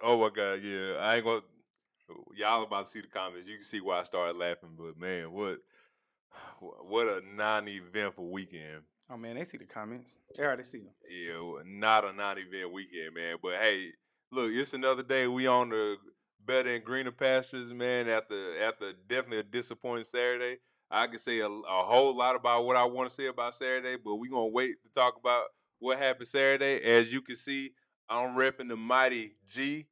Oh my god. Yeah, I ain't gonna. Y'all about to see the comments. You can see why I started laughing. But man, what a non-eventful weekend. Oh man, they see the comments. They already see them. Yeah, not a non-event weekend, man. But hey, look, it's another day. We on the better and greener pastures, man. After definitely a disappointing Saturday, I can say a whole lot about what I want to say about Saturday, but we gonna wait to talk about what happened Saturday. As you can see, I'm repping the mighty G,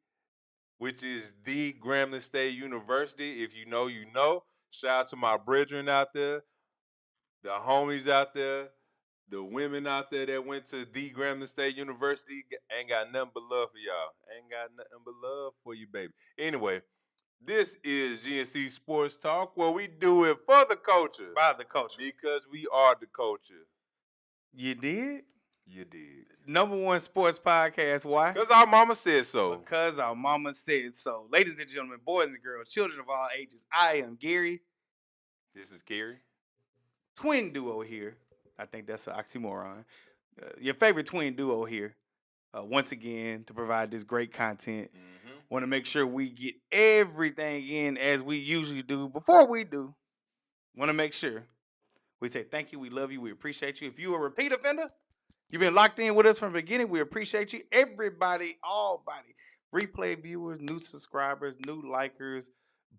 which is the Grambling State University. If you know, you know. Shout out to my brethren out there, the homies out there, the women out there that went to the Grambling State University. Ain't got nothing but love for y'all. Ain't got nothing but love for you, baby. Anyway, this is GNC Sports Talk, where we do it for the culture. By the culture. Because we are the culture. You did? You did. #1 sports podcast. Why? Because our mama said so. Because our mama said so. Ladies and gentlemen, boys and girls, children of all ages, I am Cary. This is Cary. Twin duo here. I think that's an oxymoron. Your favorite twin duo here. Once again, to provide this great content. Want to make sure we get everything in as we usually do. Before we do, want to make sure we say thank you, we love you, we appreciate you. If you are a repeat offender, you've been locked in with us from the beginning, we appreciate you. Everybody, all body, replay viewers, new subscribers, new likers,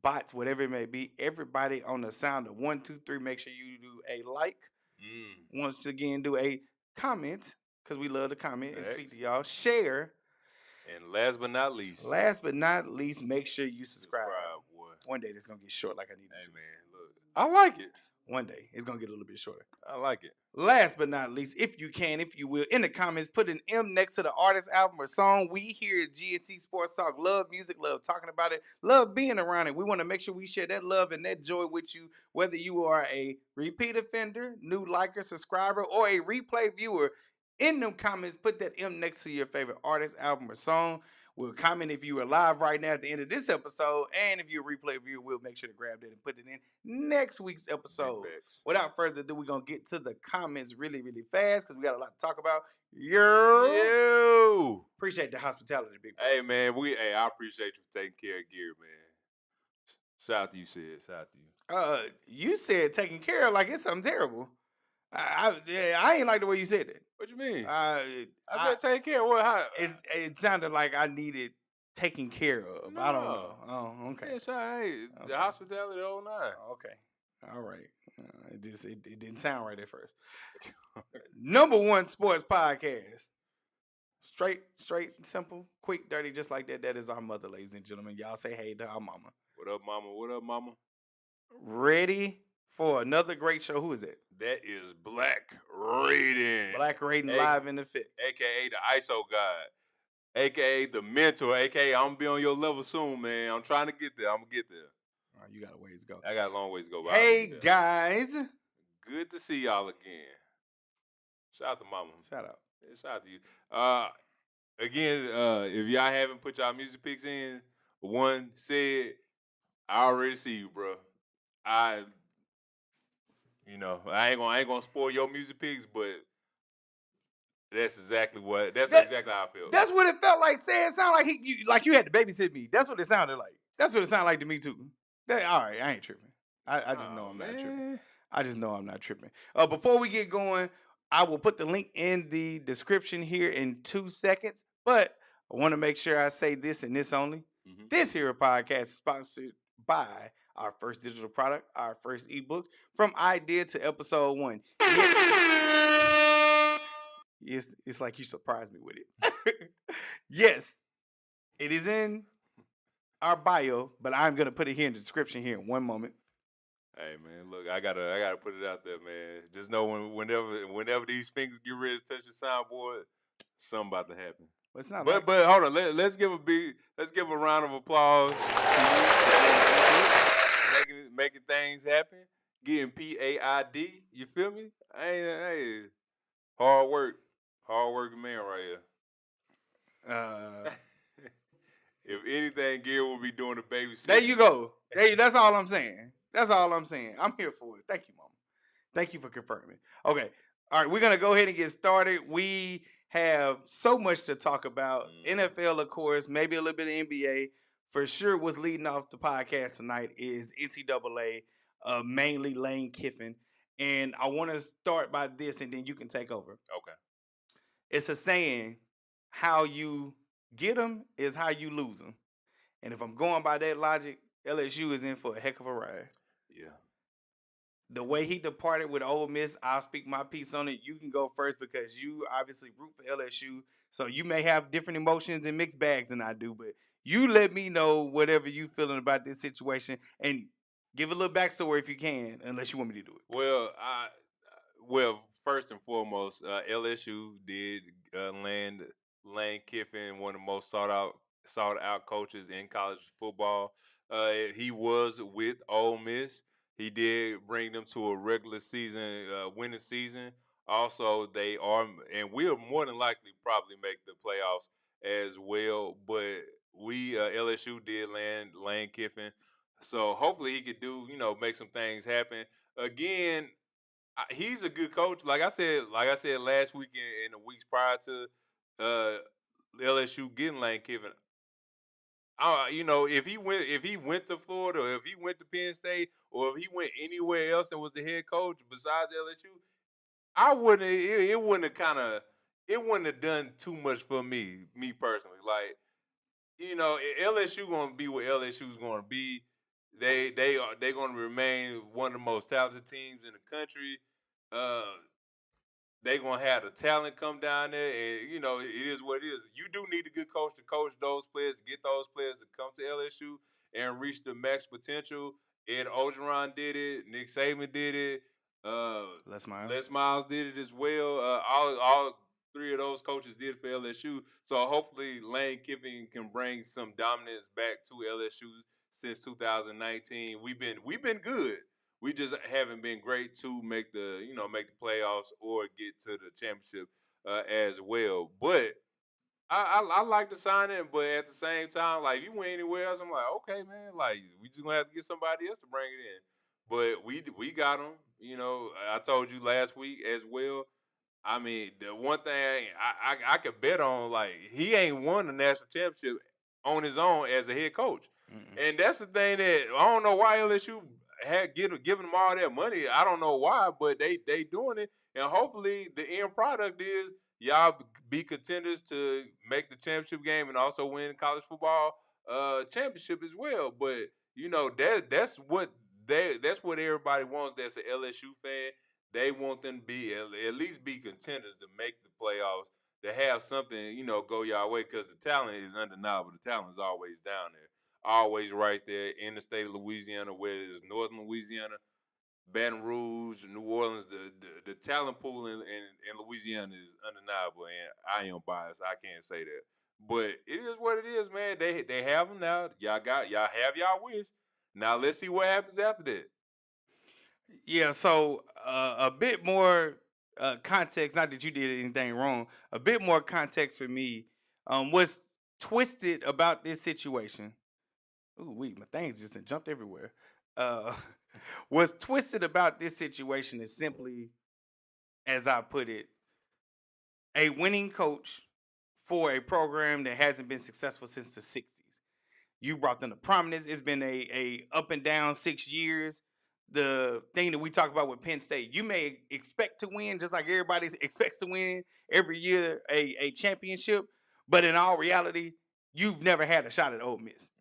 bots, whatever it may be. Everybody on the sound of 1, 2, 3, make sure you do a like. Once again, do a comment, because we love to comment and speak to y'all. Share. And last but not least, make sure you subscribe. Boy. One day it's going to get short like I need it to. Man, look. I like it. One day it's going to get a little bit shorter. I like it. Last but not least, if you can, if you will, in the comments, put an M next to the artist, album, or song. We here at GNC Sports Talk love music, love talking about it, love being around it. We want to make sure we share that love and that joy with you, whether you are a repeat offender, new liker, subscriber, or a replay viewer. In them comments, put that M next to your favorite artist, album, or song. We'll comment if you are live right now at the end of this episode. And if you're a replay viewer, we'll make sure to grab that and put it in next week's episode. Without further ado, we're going to get to the comments really, really fast because we got a lot to talk about. Yo! Appreciate the hospitality, big boy. Hey, man, I appreciate you for taking care of Gear, man. Shout out to you, Sid. Shout out to you. You said taking care of like it's something terrible. I ain't like the way you said it. What you mean? I said take care of what? How? It sounded like I needed taken care of. No. I don't know. Oh, okay. Yeah, hey, okay. The hospitality, the whole nine. Okay. All right. It didn't sound right at first. #1 sports podcast. Straight, simple, quick, dirty, just like that. That is our mother, ladies and gentlemen. Y'all say hey to our mama. What up, mama? What up, mama? Ready for another great show. Who is it? That is Black Raiden. Black Raiden live in the fit. AKA the ISO God. AKA the mentor. AKA I'm going to be on your level soon, man. I'm trying to get there. I'm going to get there. All right, you got a ways to go. I got a long ways to go. Hey, guys. Good to see y'all again. Shout out to mama. Shout out. Yeah, shout out to you. Again, if y'all haven't put y'all music picks in, one said, I already see you, bro. I ain't gonna spoil your music picks, but that's exactly how I feel. That's what it felt like. It sounded like you had to babysit me. That's what it sounded like. That's what it sounded like to me too. All right, I ain't tripping. I just know I'm not tripping. I just know I'm not tripping. Before we get going, I will put the link in the description here in 2 seconds. But I want to make sure I say this and this only. Mm-hmm. This here podcast is sponsored by our first digital product, our first ebook, From Idea to Episode 1. Yes, it's like you surprised me with it. Yes, it is in our bio, but I'm going to put it here in the description here in one moment. Hey, man, look, I gotta put it out there, man. Just know whenever these fingers get ready to touch the soundboard, something about to happen. Well, it's not but hold on, let's give a round of applause to you, making things happen, getting PAID. You feel me? Hey, hard working man right here. If anything, Gil will be doing the babysitting. There you go. That's all I'm saying. That's all I'm saying. I'm here for it. Thank you, Mama. Thank you for confirming. Okay. All right, we're going to go ahead and get started. We have so much to talk about. NFL, of course, maybe a little bit of NBA. For sure, what's leading off the podcast tonight is NCAA, mainly Lane Kiffin. And I want to start by this, and then you can take over. Okay. It's a saying, how you get them is how you lose them. And if I'm going by that logic, LSU is in for a heck of a ride. Yeah. The way he departed with Ole Miss, I'll speak my piece on it. You can go first because you obviously root for LSU. So you may have different emotions and mixed bags than I do, but you let me know whatever you feeling about this situation and give a little backstory if you can, unless you want me to do it. Well, first and foremost, LSU did land Lane Kiffin, one of the most sought out coaches in college football. He was with Ole Miss. He did bring them to a regular season winning season. Also, they are, and we'll more than likely probably make the playoffs as well. But we LSU did land Lane Kiffin, so hopefully he could do make some things happen again. He's a good coach. Like I said last week in the weeks prior to uh, LSU getting Lane Kiffin. If he went to Florida, or if he went to Penn State, or if he went anywhere else and was the head coach besides LSU, I wouldn't. It wouldn't have it wouldn't have done too much for me personally. Like LSU going to be what LSU is going to be. They going to remain one of the most talented teams in the country. Uh, they gonna have the talent come down there, and it is what it is. You do need a good coach to coach those players, to get those players to come to LSU and reach the max potential. Ed Ogeron did it. Nick Saban did it. Uh, Les Miles. Les Miles did it as well. All three of those coaches did for LSU. So hopefully Lane Kiffin can bring some dominance back to LSU since 2019. We've been good. We just haven't been great to make the playoffs or get to the championship as well. But I like the signing, but at the same time, like if you went anywhere else, I'm like, okay, man, like we just gonna have to get somebody else to bring it in. But we got him. I told you last week as well. I mean, the one thing I could bet on, like he ain't won the national championship on his own as a head coach, and that's the thing that I don't know why LSU had giving them all that money. I don't know why, but they doing it, and hopefully the end product is y'all be contenders to make the championship game and also win college football championship as well. But that's what everybody wants. That's an LSU fan. They want them to be at least be contenders to make the playoffs, to have something, go your way, because the talent is undeniable. The talent is always down there, always right there in the state of Louisiana, whether it's Northern Louisiana, Baton Rouge, New Orleans. The talent pool in Louisiana is undeniable, and I am biased. I can't say that. But it is what it is, man. They have them now. Y'all have y'all wish. Now let's see what happens after that. Yeah, so a bit more context, not that you did anything wrong, a bit more context for me. What's twisted about this situation? Ooh, my things just jumped everywhere. Uh, what's twisted about this situation is simply, as I put it, a winning coach for a program that hasn't been successful since the 60s. You brought them to prominence. It's been a up and down 6 years. The thing that we talk about with Penn State, you may expect to win, just like everybody expects to win every year a championship, but in all reality, you've never had a shot at Ole Miss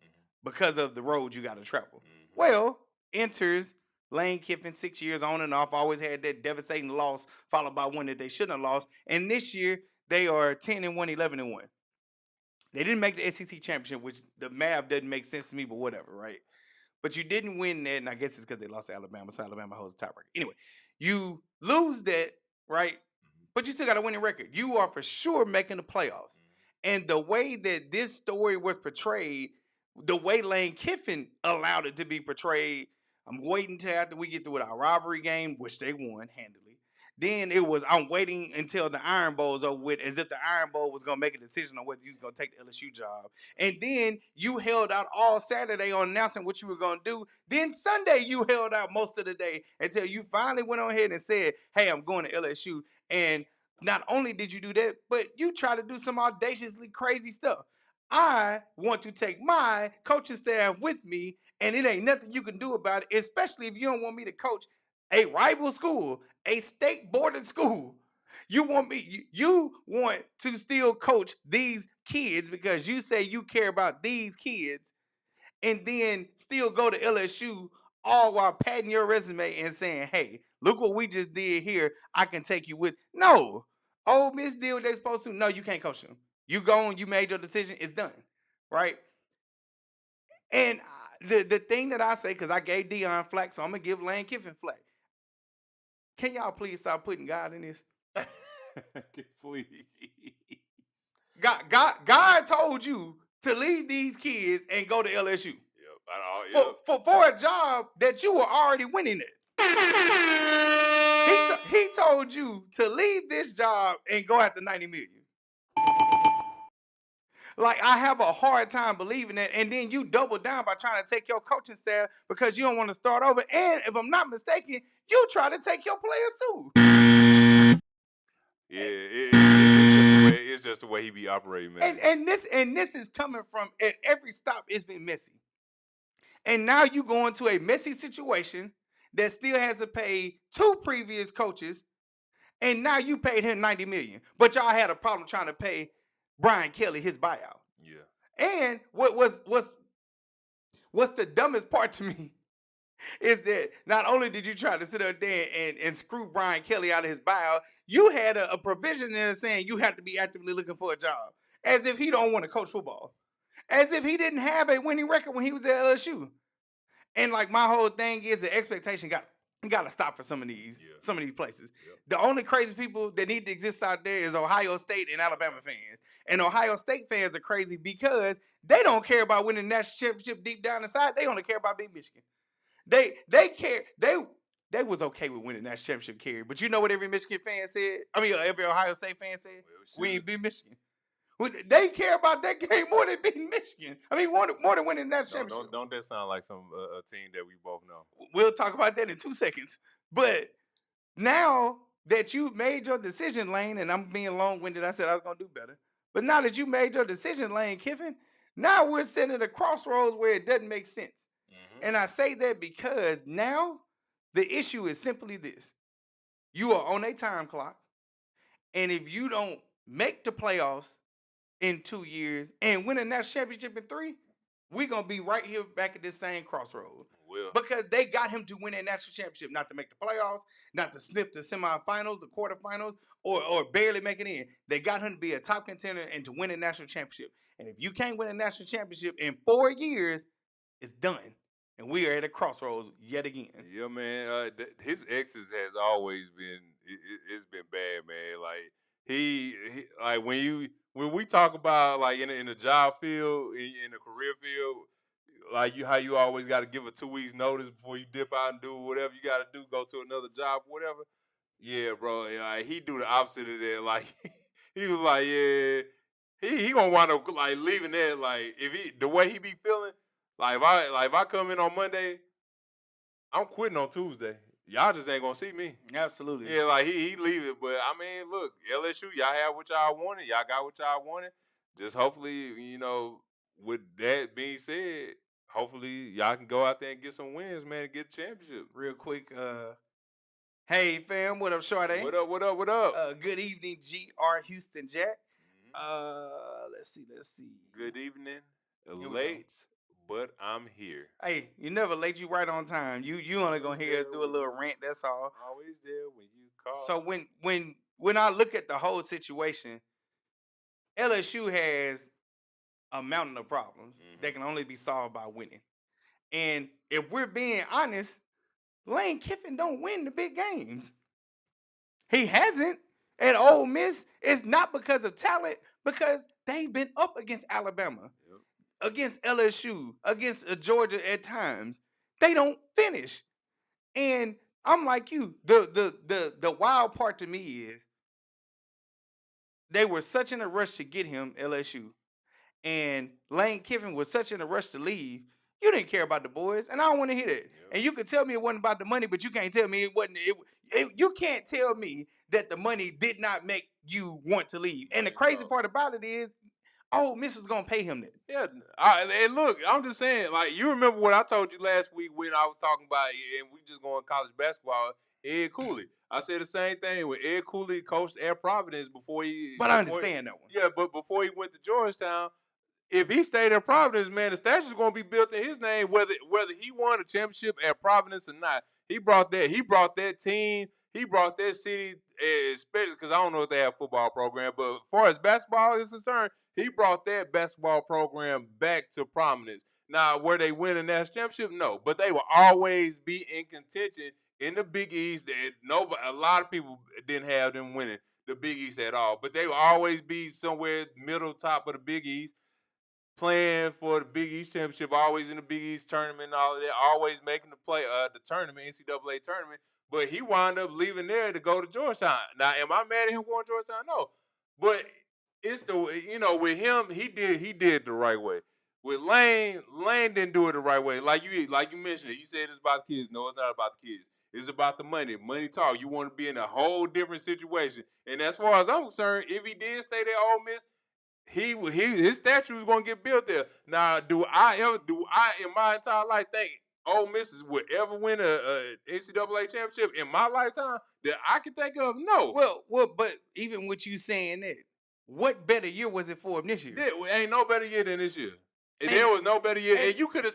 because of the road you got to travel. Well, enters Lane Kiffin, 6 years on and off, always had that devastating loss, followed by one that they shouldn't have lost. And this year, they are 10-1, 11-1. They didn't make the SEC championship, which the math doesn't make sense to me, but whatever, right? But you didn't win that, and I guess it's because they lost to Alabama, so Alabama holds the tiebreaker. Anyway, you lose that, right? But you still got a winning record. You are for sure making the playoffs. And the way that this story was portrayed, the way Lane Kiffin allowed it to be portrayed, I'm waiting till after we get through our rivalry game, which they won handily. Then it was, I'm waiting until the Iron Bowl is over with, as if the Iron Bowl was going to make a decision on whether you was going to take the LSU job. And then you held out all Saturday on announcing what you were going to do. Then Sunday you held out most of the day until you finally went on ahead and said, hey, I'm going to LSU. And Not only did you do that, but you try to do some audaciously crazy stuff. I want to take my coaching staff with me, and it ain't nothing you can do about it, especially if you don't want me to coach a rival school, a state boarded school. You want to still coach these kids because you say you care about these kids, and then still go to LSU all while patting your resume and saying, "Hey, look what we just did here. I can take you with." No, Ole Miss did what they supposed to. No, you can't coach them. You gone. You made your decision. It's done, right? And the thing that I say, because I gave Dion flack, so I'm gonna give Lane Kiffin flack. Can y'all please stop putting God in this? Please. God told you to leave these kids and go to LSU. Yep. For a job that you were already winning at. He told you to leave this job and go after 90 million. Like, I have a hard time believing that. And then you double down by trying to take your coaching staff because you don't want to start over. And if I'm not mistaken, you try to take your players too. Yeah, it's just the way he be operating, man. And this is coming from, at every stop, it's been messy. And now you go into a messy situation that still has to pay 2 previous coaches, and now you paid him 90 million. But y'all had a problem trying to pay Brian Kelly his buyout. Yeah. And what's the dumbest part to me is that not only did you try to sit up there and screw Brian Kelly out of his buyout, you had a provision there saying you have to be actively looking for a job, as if he don't want to coach football, as if he didn't have a winning record when he was at LSU. And like, my whole thing is the expectation got to stop for some of these places. Yep. The only crazy people that need to exist out there is Ohio State and Alabama fans. And Ohio State fans are crazy because they don't care about winning the national championship deep down inside. They only care about being Michigan. They care. They was okay with winning that championship, Cary. But you know what every Michigan fan said? I mean, every Ohio State fan said? We ain't beat Michigan. They care about that game more than beating Michigan. I mean, more than winning that championship. Don't that sound like some a team that we both know? We'll talk about that in 2 seconds. But now that you've made your decision, Lane, and I'm being long-winded, I said I was going to do better. But now that you made your decision, Lane Kiffin, now we're sitting at a crossroads where it doesn't make sense. Mm-hmm. And I say that because now the issue is simply this. You are on a time clock, and if you don't make the playoffs in 2 years and win a national championship in 3, we're going to be right here back at this same crossroad. Because they got him to win a national championship, not to make the playoffs, not to sniff the semifinals, the quarterfinals, or barely make it in. They got him to be a top contender and to win a national championship. And if you can't win a national championship in 4 years, it's done. And we are at a crossroads yet again. Yeah, man. His exes has always been, it's been bad, man. Like, he like, when we talk about, like, in the job field, in the career field, like, how you always got to give a 2 weeks notice before you dip out and do whatever you got to do, go to another job, whatever. Yeah, bro. Like, he do the opposite of that. Like, he was like, yeah, he gonna wind up, like, leaving that. Like, the way he be feeling, like, if I come in on Monday, I'm quitting on Tuesday. Y'all just ain't gonna see me. Absolutely. Yeah, like, he leave it. But I mean, look, LSU, y'all had what y'all wanted. Y'all got what y'all wanted. Just hopefully, with that being said, hopefully y'all can go out there and get some wins, man, and get a championship. Real quick, hey fam, what up, Shorty? What up? Good evening, GR Houston Jack. Let's see. Good evening. Late, but I'm here. Hey, you never late, you right on time. You only gonna hear us do a little rant, that's all. Always there when you call. So when I look at the whole situation, LSU has a mountain of problems that can only be solved by winning. And if we're being honest, Lane Kiffin don't win the big games. He hasn't. At Ole Miss, it's not because of talent, because they've been up against Alabama, against LSU, against Georgia at times. They don't finish. And I'm like you. The wild part to me is they were such in a rush to get him, LSU. And Lane Kiffin was such in a rush to leave You didn't care about the boys, and I don't want to hear that. Yep. And you could tell me it wasn't about the money, but you can't tell me it wasn't. You can't tell me that the money did not make you want to leave. And the crazy part about it is, Ole Miss was gonna pay him that. Yeah, and look, I'm just saying, like, you remember what I told you last week when I was talking about, and we just going college basketball, Ed Cooley. I said the same thing when Ed Cooley coached at Providence before he. But I understand that one. Yeah, but before he went to Georgetown, if he stayed in Providence, man, the statue's going to be built in his name, whether he won a championship at Providence or not. He brought that team, he brought that city, especially because I don't know if they have a football program, but as far as basketball is concerned, he brought that basketball program back to prominence. Now, were they win a national championship? No, but they will always be in contention in the Big East. A lot of people didn't have them winning the Big East at all, but they will always be somewhere middle top of the Big East, playing for the Big East championship, always in the Big East tournament and all of that, always making the tournament, NCAA tournament. But he wound up leaving there to go to Georgetown. Now, am I mad at him going to Georgetown? No, but it's with him, he did the right way. With Lane didn't do it the right way. Like you mentioned it. You said it's about the kids. No, it's not about the kids. It's about the money. Money talk. You want to be in a whole different situation. And as far as I'm concerned, if he did stay there, Ole Miss, his statue is going to get built there. Now, do I in my entire life think Ole Miss would ever win a NCAA championship in my lifetime that I can think of? No. Well, but even with you saying that, what better year was it for him this year? There ain't no better year than this year. And there was no better year. And he could have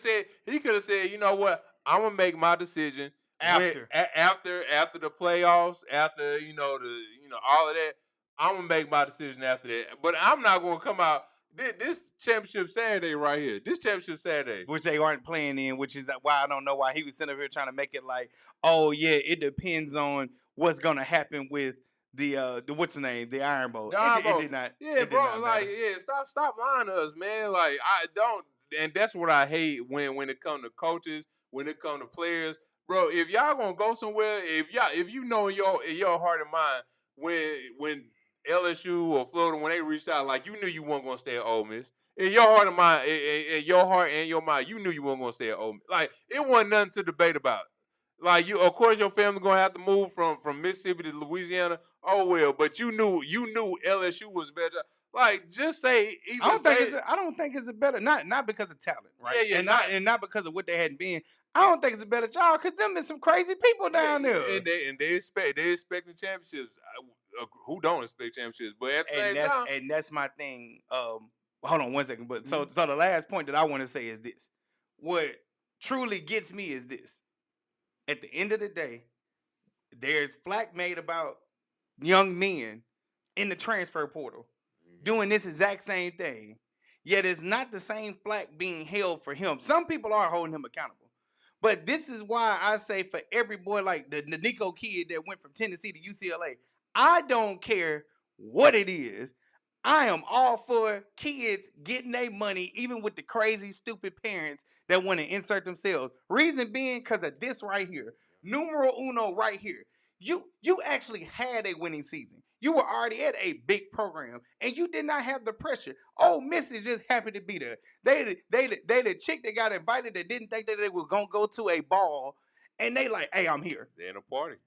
said, you know what? I'm gonna make my decision after the playoffs, after all of that. I'm gonna make my decision after that. But I'm not gonna come out this championship Saturday right here. This championship Saturday, which they aren't playing in, which is why I don't know why he was sitting up here trying to make it like, oh yeah, it depends on what's gonna happen with the what's the name, the Iron Bowl. It did not. Yeah, bro. Like, stop lying to us, man. Like, I don't, and that's what I hate when it comes to coaches, when it comes to players, bro. If y'all gonna go somewhere, if you know in your heart and mind when LSU or Florida, when they reached out, like, you knew you weren't gonna stay at Ole Miss. In your heart and mind, in your heart and your mind, you knew you weren't gonna stay at Ole Miss. Like, it wasn't nothing to debate about. Like, of course, your family gonna have to move from Mississippi to Louisiana. Oh well, but you knew LSU was better. Like, just say either. I don't think it's a better, not because of talent, right? Yeah, and not because of what they hadn't been. I don't think it's a better job because them is some crazy people down there. And they expect the championships. Who don't expect championships? But at the same time, and that's my thing. Hold on one second. But so the last point that I want to say is this: what truly gets me is this. At the end of the day, there's flack made about young men in the transfer portal doing this exact same thing. Yet it's not the same flack being held for him. Some people are holding him accountable. But this is why I say for every boy like the Nico kid that went from Tennessee to UCLA, I don't care what it is. I am all for kids getting their money, even with the crazy, stupid parents that want to insert themselves. Reason being because of this right here. Numero uno right here. You actually had a winning season. You were already at a big program, and you did not have the pressure. Ole Miss is just happy to be there. They the chick that got invited that didn't think that they were going to go to a ball, and they like, hey, I'm here. They're in a party.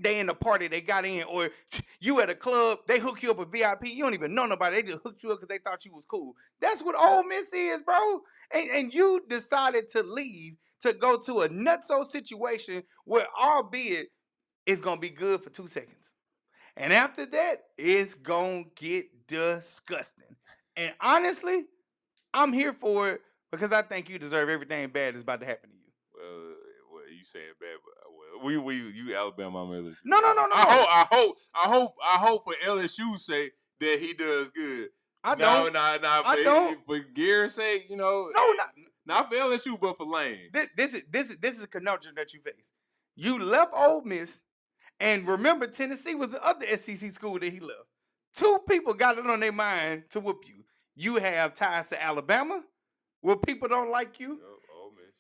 They in the party, they got in, or you at a club, they hook you up a VIP. You don't even know nobody. They just hooked you up because they thought you was cool. That's what Ole Miss is, bro. And you decided to leave to go to a nutso situation where, albeit, it's going to be good for 2 seconds. And after that, it's going to get disgusting. And honestly, I'm here for it because I think you deserve everything bad that's about to happen to you. Well, you saying bad, but you Alabama, I'm LSU. No. I hope for LSU's sake that he does good. I don't. I don't. For Gary's sake, No, not for LSU, but for Lane. This is a conundrum that you face. You left Ole Miss, and remember, Tennessee was the other SEC school that he left. 2 people got it on their mind to whoop you. You have ties to Alabama, where people don't like you. Ole Miss.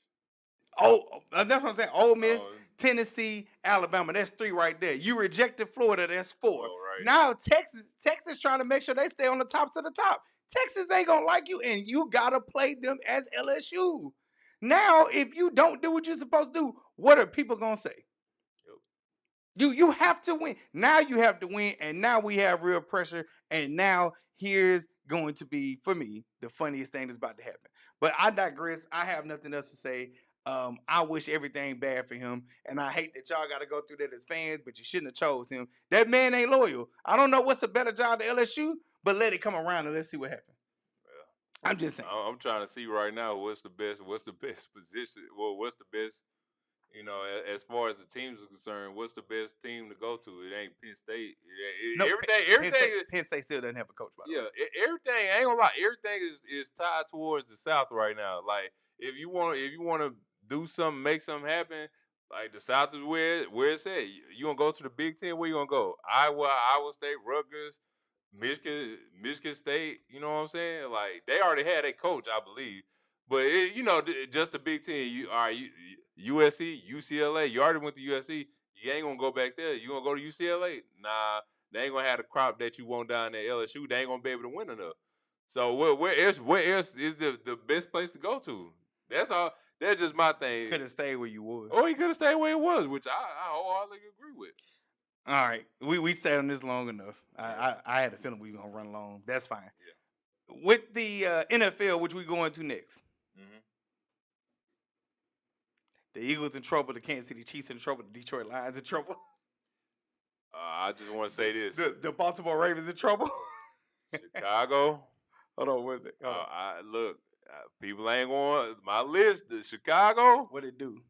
Oh, that's what I'm saying. Ole Miss, Tennessee, Alabama. That's 3 right there. You rejected Florida. That's 4. Oh, right. Now Texas trying to make sure they stay on the tops of the top. Texas ain't gonna like you, and you gotta play them as LSU. Now, if you don't do what you're supposed to do, what are people gonna say? You have to win. Now you have to win, and now we have real pressure. And now here's going to be, for me, the funniest thing that's about to happen. But I digress. I have nothing else to say. I wish everything bad for him, and I hate that y'all got to go through that as fans. But you shouldn't have chose him. That man ain't loyal. I don't know what's a better job to LSU, but let it come around and let's see what happens. I'm just saying. I'm trying to see right now what's the best position. Well, what's the best, as far as the teams are concerned, what's the best team to go to? It ain't Penn State. No, everything. Penn State still doesn't have a coach. By the way. Everything. I ain't gonna lie. Everything is tied towards the South right now. Like if you want to do something, make something happen. Like the South is where it's at. You gonna go to the Big Ten? Where you gonna go? Iowa State, Rutgers. Michigan State, you know what I'm saying? Like they already had a coach, I believe, but just the Big Ten. USC, UCLA. You already went to USC. You ain't gonna go back there. You gonna go to UCLA? Nah, they ain't gonna have the crop that you want down at LSU. They ain't gonna be able to win enough. So where else is the best place to go to? That's all. That's just my thing. Could have stayed where you was. Or he could have stayed where it was, which I wholeheartedly agree with. All right, we sat on this long enough. I had a feeling we were gonna run long. That's fine. Yeah. With the NFL, which we going to next, the Eagles in trouble, the Kansas City Chiefs in trouble, the Detroit Lions in trouble. I just want to say this: the Baltimore Ravens in trouble. Chicago. Hold on, what is it? Look, people ain't going. My list, the Chicago. What it do?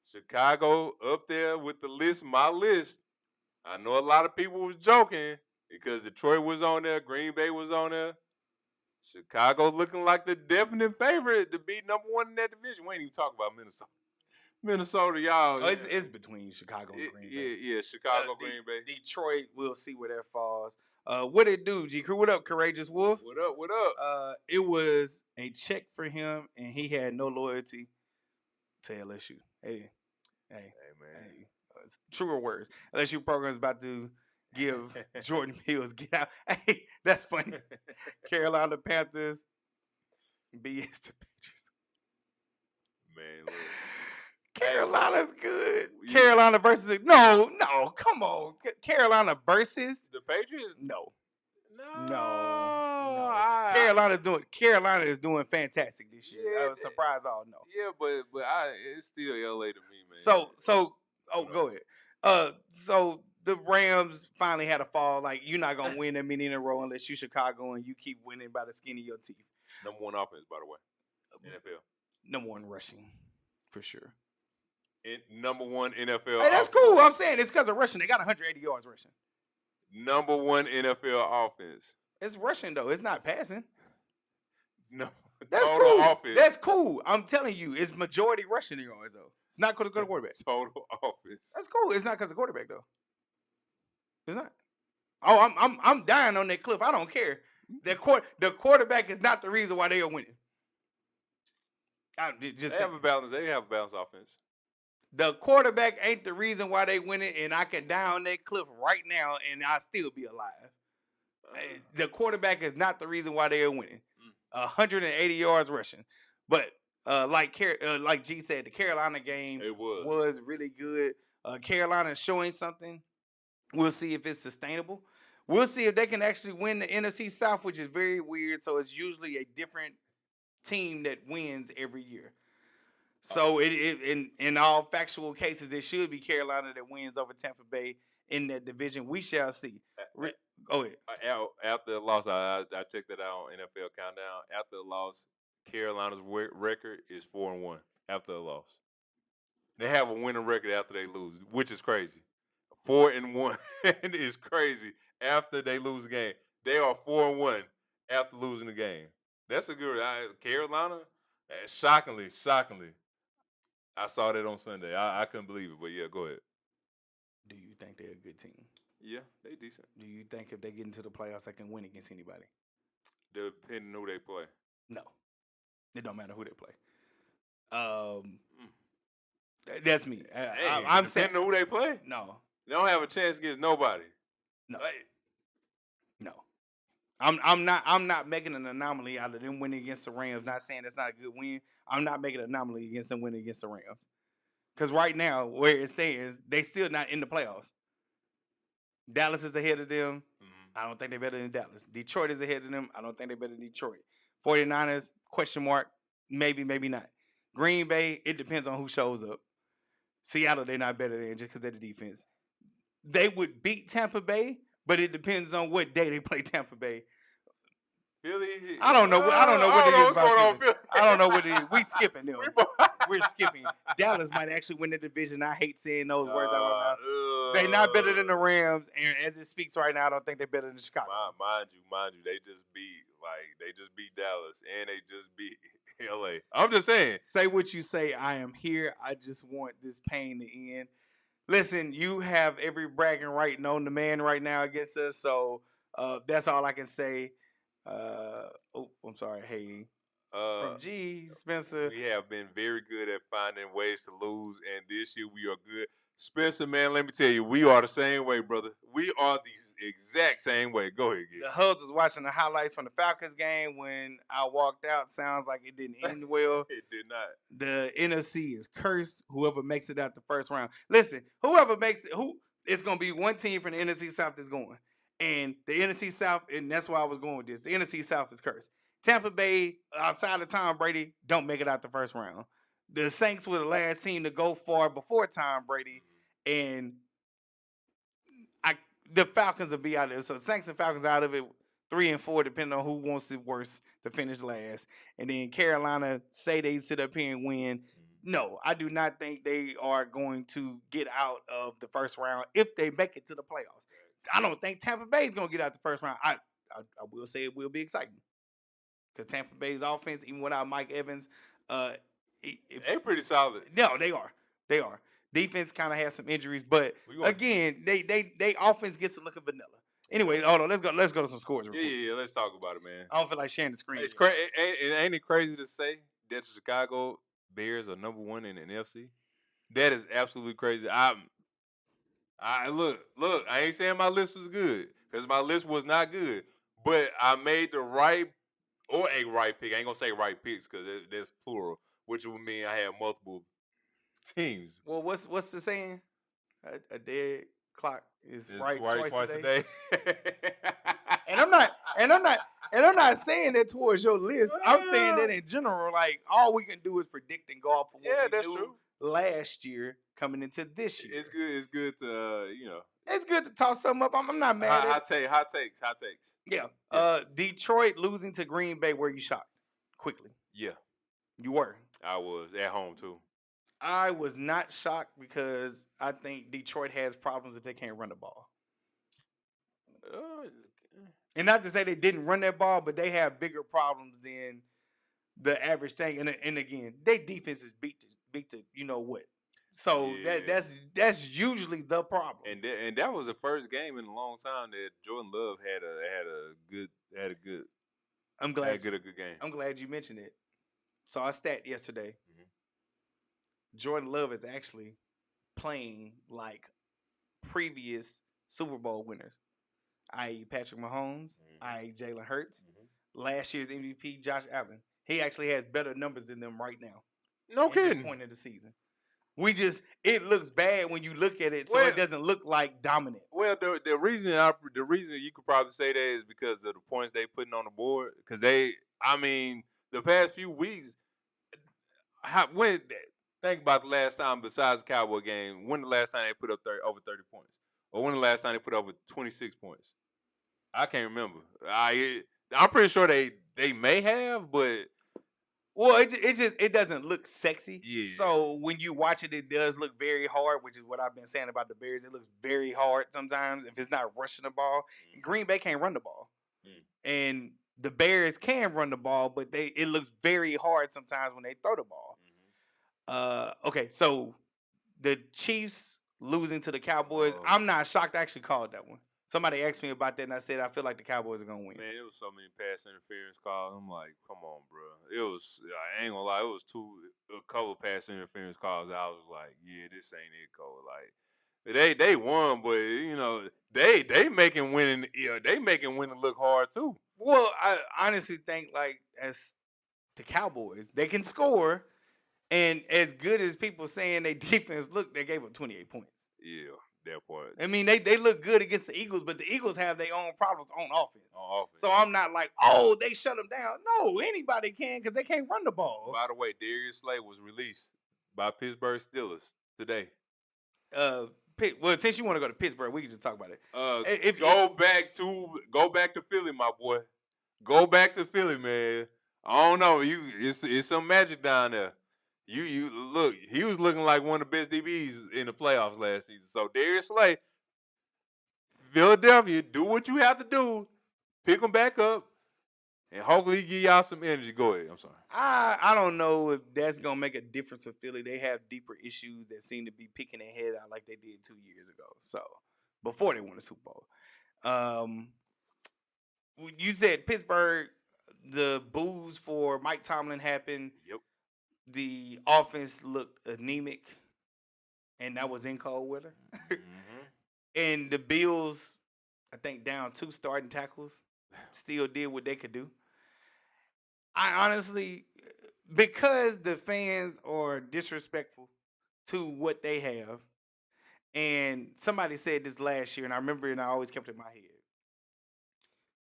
Chicago up there with the list. My list. I know a lot of people was joking because Detroit was on there, Green Bay was on there. Chicago looking like the definite favorite to be number one in that division. We ain't even talking about Minnesota. Minnesota, y'all. Oh, it's between Chicago and Green Bay. Yeah, Chicago, Green Bay. Detroit, we'll see where that falls. What it do, G Crew? What up, Courageous Wolf? What up? It was a check for him, and he had no loyalty to LSU. Hey, man. Hey. Truer words. LSU program is about to give Jordan Mills get out. Hey, that's funny. Carolina Panthers, BS the Patriots. Man, look. Carolina's good. Carolina versus no, come on. Carolina versus the Patriots? No. Carolina is doing fantastic this year. Yeah, I was surprised all no. Yeah, but it's still LA to me, man. Go ahead. So the Rams finally had a fall. Like, you're not gonna win that many in a row unless you Chicago and you keep winning by the skin of your teeth. Number one offense, by the way. NFL. Number one rushing, for sure. Number one NFL. Hey, that's cool. I'm saying it's because of rushing. They got 180 yards rushing. Number one NFL offense. It's rushing though. It's not passing. No, that's cool. Offense. That's cool. I'm telling you, it's majority rushing yards though. It's not because of the quarterback. Total offense. That's cool. It's not because of the quarterback though. It's not. Oh, I'm dying on that cliff. I don't care. The quarterback is not the reason why they are winning. They have a balanced offense. The quarterback ain't the reason why they winning, and I can die on that cliff right now, and I'll still be alive. The quarterback is not the reason why they are winning. 180 yards rushing, but like G said, the Carolina game was really good. Carolina showing something. We'll see if it's sustainable. We'll see if they can actually win the NFC South, which is very weird. So it's usually a different team that wins every year. So in all factual cases, it should be Carolina that wins over Tampa Bay in that division. We shall see. Go ahead. After the loss, I checked that out on NFL Countdown. After the loss, Carolina's record is 4-1 after the loss. They have a winning record after they lose, which is crazy. 4-1 is crazy after they lose a game. They are 4-1 after losing the game. That's a good Carolina. Shockingly. I saw that on Sunday. I couldn't believe it, but yeah, go ahead. Do you think they're a good team? Yeah, they decent. Do you think if they get into the playoffs, they can win against anybody? Depending on who they play. No. It don't matter who they play. That's me. I'm saying depending on who they play? No. They don't have a chance against nobody. No. No. I'm not making an anomaly out of them winning against the Rams. Not saying that's not a good win. I'm not making an anomaly against them winning against the Rams. Because right now, where it stands, they still not in the playoffs. Dallas is ahead of them. I don't think they're better than Dallas. Detroit is ahead of them. I don't think they're better than Detroit. 49ers, question mark, maybe, maybe not. Green Bay, it depends on who shows up. Seattle, they're not better than just because of the defense. They would beat Tampa Bay, but it depends on what day they play Tampa Bay. Philly. I don't know. I don't know what it is about going on, Philly. I don't know what it is. We skipping them. We're skipping. Dallas might actually win the division. I hate saying those words out of my mouth. They're not better than the Rams, and as it speaks right now, I don't think they're better than Chicago. Mind you, they just beat Dallas and they just beat LA. I'm just saying. Say what you say. I am here. I just want this pain to end. Listen, you have every bragging right known to man right now against us, so that's all I can say. I'm sorry. Hey, from G, Spencer. We have been very good at finding ways to lose, and this year we are good. Spencer, man, let me tell you, we are the same way, brother. We are the exact same way. Go ahead, Gary. The Hubs was watching the highlights from the Falcons game when I walked out. Sounds like it didn't end well. It did not. The NFC is cursed. Whoever makes it out the first round. Listen, it's going to be one team from the NFC South that's going. And the NFC South, and that's why I was going with this. The NFC South is cursed. Tampa Bay, outside of Tom Brady, don't make it out the first round. The Saints were the last team to go far before Tom Brady, and the Falcons will be out of it. So Saints and Falcons out of it 3 and 4, depending on who wants it worse to finish last. And then Carolina say they sit up here and win. No, I do not think they are going to get out of the first round if they make it to the playoffs. I don't think Tampa Bay is going to get out the first round. I will say it will be exciting. Because Tampa Bay's offense, even without Mike Evans, they're pretty solid. No, they are. They are. Defense kind of has some injuries, but again, they offense gets to look at vanilla. Anyway, hold on. Let's go to some scores. Yeah. Let's talk about it, man. I don't feel like sharing the screen. It's crazy. Ain't it crazy to say that the Chicago Bears are number 1 in the NFC? That is absolutely crazy. Look. I ain't saying my list was good because my list was not good, but I made the right or a right pick. I ain't gonna say right picks because there's plural, which would mean I had multiple teams. Well, what's the saying? A dead clock is right twice a day. and I'm not saying that towards your list. I'm saying that in general. Like all we can do is predict and go off of what we knew last year coming into this year. It's good to It's good to toss something up. I'm not mad. Hot takes. Yeah. Detroit losing to Green Bay. Were you shocked? Quickly. Yeah. You were. I was at home too. I was not shocked because I think Detroit has problems if they can't run the ball. And not to say they didn't run that ball, but they have bigger problems than the average thing. And again, their defense is beat to you know what. So that's usually the problem. And that was the first game in a long time that Jordan Love had a good. I'm glad had a good game. I'm glad you mentioned it. Saw a stat yesterday. Jordan Love is actually playing like previous Super Bowl winners, i.e. Patrick Mahomes, i.e. Jalen Hurts, last year's MVP Josh Allen. He actually has better numbers than them right now. No kidding. At this point in the season. It looks bad when you look at it, so it doesn't look like dominant. Well, the reason you could probably say that is because of the points they putting on the board. Because the past few weeks, think about the last time besides the Cowboy game, when the last time they put up over 30 points, or when the last time they put over 26 points. I can't remember. I'm pretty sure they may have, but. Well, it doesn't look sexy. Yeah. So when you watch it, it does look very hard, which is what I've been saying about the Bears. It looks very hard sometimes if it's not rushing the ball. Green Bay can't run the ball, and the Bears can run the ball, but it looks very hard sometimes when they throw the ball. Okay, so the Chiefs losing to the Cowboys. I'm not shocked. I actually called that one. Somebody asked me about that, and I said I feel like the Cowboys are gonna win. Man, it was so many pass interference calls. I'm like, come on, bro. I ain't gonna lie. It was a couple of pass interference calls. I was like, yeah, this ain't it, Cole. Like, they won, but they making winning. They making winning look hard too. Well, I honestly think like as the Cowboys, they can score, and as good as people saying they defense look, they gave up 28 points. Yeah, that part. I mean, they look good against the Eagles, but the Eagles have their own problems on offense. On offense. So I'm not like, oh, they shut them down. No, anybody can because they can't run the ball. By the way, Darius Slay was released by Pittsburgh Steelers today. Well, since you want to go to Pittsburgh, we can just talk about it. Go back to Philly, my boy. Go back to Philly, man. I don't know. It's some magic down there. You look. He was looking like one of the best DBs in the playoffs last season. So Darius Slay, Philadelphia, do what you have to do. Pick him back up, and hopefully give y'all some energy. Go ahead. I'm sorry. I don't know if that's gonna make a difference for Philly. They have deeper issues that seem to be picking their head out like they did 2 years ago. So before they won the Super Bowl, you said Pittsburgh. The boos for Mike Tomlin happened. Yep. The offense looked anemic, and that was in cold weather. Mm-hmm. And the Bills, I think, down 2 starting tackles, still did what they could do. I honestly, because the fans are disrespectful to what they have, and somebody said this last year, and I remember it, and I always kept it in my head.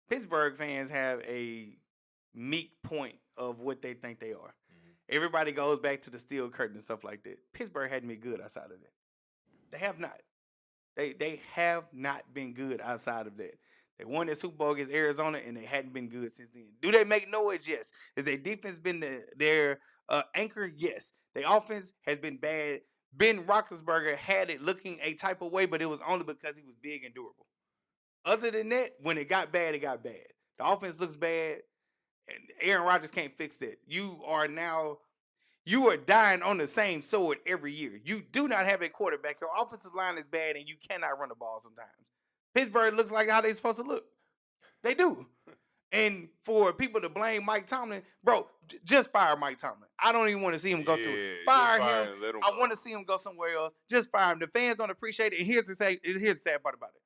Pittsburgh fans have a meek point of what they think they are. Mm-hmm. Everybody goes back to the steel curtain and stuff like that. Pittsburgh hadn't been good outside of that. They have not. They have not been good outside of that. They won their Super Bowl against Arizona, and they hadn't been good since then. Do they make noise? Yes. Has their defense been their anchor? Yes. Their offense has been bad. Ben Roethlisberger had it looking a type of way, but it was only because he was big and durable. Other than that, when it got bad, it got bad. The offense looks bad, and Aaron Rodgers can't fix that. You are dying on the same sword every year. You do not have a quarterback. Your offensive line is bad, and you cannot run the ball sometimes. Pittsburgh looks like how they're supposed to look. They do. And for people to blame Mike Tomlin, bro, just fire Mike Tomlin. I don't even want to see him go through it. Fire him. I want to see him go somewhere else. Just fire him. The fans don't appreciate it. And here's the sad part about it.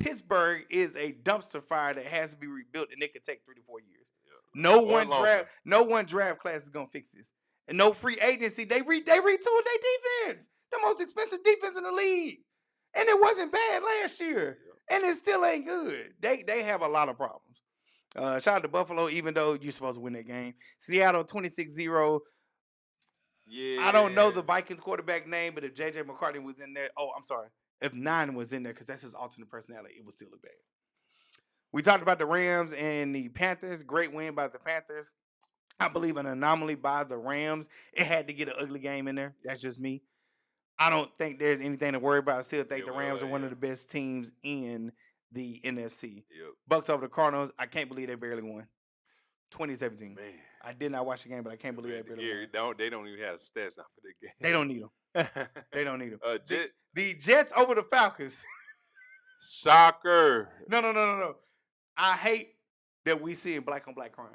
Pittsburgh is a dumpster fire that has to be rebuilt, and it could take 3 to 4 years. Yeah. No one draft class is gonna fix this, and no free agency. They retooled their defense, the most expensive defense in the league, and it wasn't bad last year, and it still ain't good. They have a lot of problems. Shout out to Buffalo, even though you're supposed to win that game. Seattle 26-0. Yeah. I don't know the Vikings quarterback name, but if J.J. McCartney was in there, I'm sorry. If 9 was in there, because that's his alternate personality, it would still look bad. We talked about the Rams and the Panthers. Great win by the Panthers. I believe an anomaly by the Rams. It had to get an ugly game in there. That's just me. I don't think there's anything to worry about. I still think the Rams are one of the best teams in the NFC. Yep. Bucks over the Cardinals. I can't believe they barely won. 2017. Man. I did not watch the game, but I can't believe they barely won. They don't even have stats now for the game. They don't need them. They don't need them. The Jets over the Falcons. Soccer. No. I hate that we see black on black crime.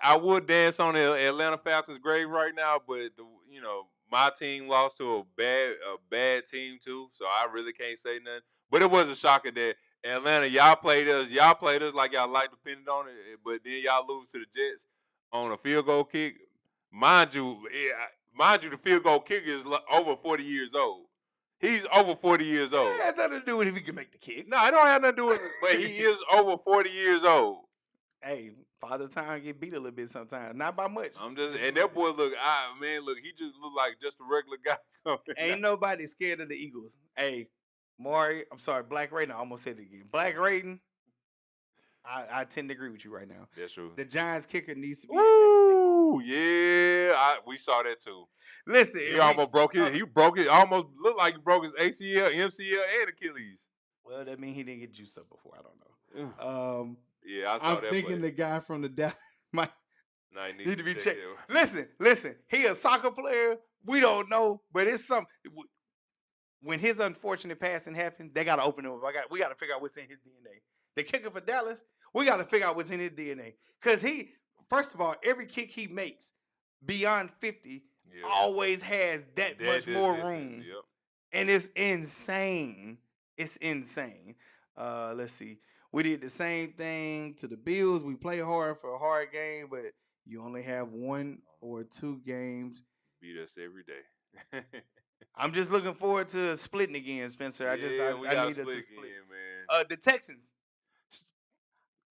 I would dance on the Atlanta Falcons' grave right now, but my team lost to a bad team too, so I really can't say nothing. But it was a shocker that Atlanta, y'all played us like y'all like depended on it, but then y'all lose to the Jets on a field goal kick. Mind you, the field goal kicker is over 40 years old. He's over 40 years old. It has nothing to do with if he can make the kick. No, I don't have nothing to do with it, but he is over 40 years old. Hey, Father Time get beat a little bit sometimes. Not by much. And that boy he just look like just a regular guy. Ain't nobody scared of the Eagles. Hey, Maury, I'm sorry, Black Raiden, I almost said it again. Black Raiden, I tend to agree with you right now. That's true. The Giants kicker needs to be. Ooh, yeah, we saw that too. Listen, he almost broke it. He broke it. Almost looked like he broke his ACL, MCL, and Achilles. Well, that means he didn't get juiced up before. I don't know. Yeah, I saw that. I'm thinking the guy from the Dallas might need to be checked. Listen. He a soccer player. We don't know, but it's something. When his unfortunate passing happened, they got to open him up. We got to figure out what's in his DNA. The kicker for Dallas, we got to figure out what's in his DNA. Because first of all, every kick he makes beyond 50 always has that much more room. Yep. And it's insane. It's insane. Let's see. We did the same thing to the Bills. We play hard for a hard game, but you only have 1 or 2 games. Beat us every day. I'm just looking forward to splitting again, Spencer. I need us to split. Again, man. The Texans.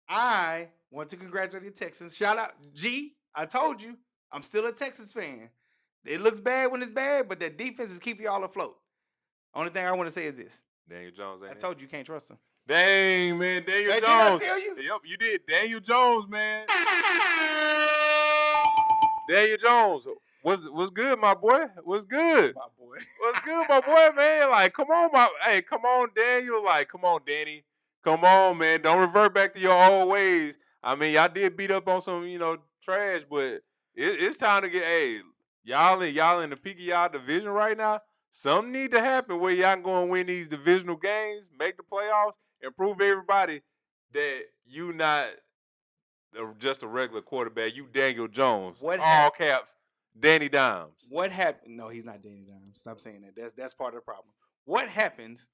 I want to congratulate the Texans. Shout out G. I told you, I'm still a Texans fan. It looks bad when it's bad, but the defense is keeping y'all afloat. Only thing I want to say is this. Daniel Jones ain't I told you can't trust him. Dang, man. Daniel Jones. Did I tell you? Yep, you did. Daniel Jones, man. Daniel Jones. What's good, my boy? What's good? My boy. What's good, my boy, man? Like, come on, come on, Daniel. Like, come on, Danny. Come on, man. Don't revert back to your old ways. I mean, y'all did beat up on some, trash, but it's time to get, y'all in the peak of y'all division right now. Something need to happen where y'all can go and win these divisional games, make the playoffs, and prove everybody that you not just a regular quarterback. You Daniel Jones. All caps, Danny Dimes. What happened? No, he's not Danny Dimes. Stop saying that. That's part of the problem. What happens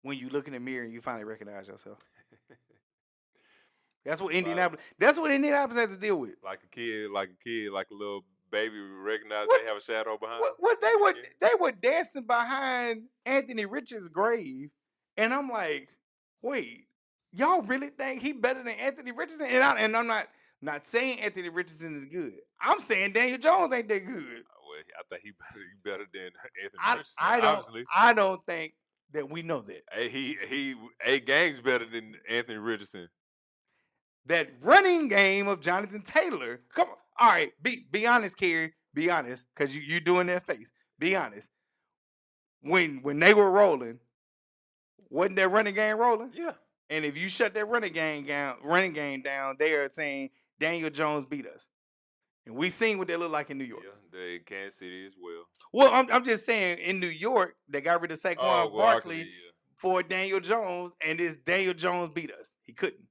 when you look in the mirror and you finally recognize yourself? That's what Indianapolis. That's what Indianapolis has to deal with. Like a kid, like a little baby recognize they have a shadow behind. What they were dancing behind Anthony Richards' grave, and I'm like, wait, y'all really think he better than Anthony Richardson? And I'm not saying Anthony Richardson is good. I'm saying Daniel Jones ain't that good. Well, I think he better than Anthony Richardson. I don't think that we know that. He game's better than Anthony Richardson. That running game of Jonathan Taylor. Come on. All right, be honest, Cary. Be honest, because you doing that face. Be honest. When they were rolling, wasn't that running game rolling? Yeah. And if you shut that running game down, they are saying Daniel Jones beat us. And we seen what they look like in New York. Yeah, they in Kansas City as well. Well, I'm just saying in New York, they got rid of Saquon Barkley for Daniel Jones, and this Daniel Jones beat us. He couldn't.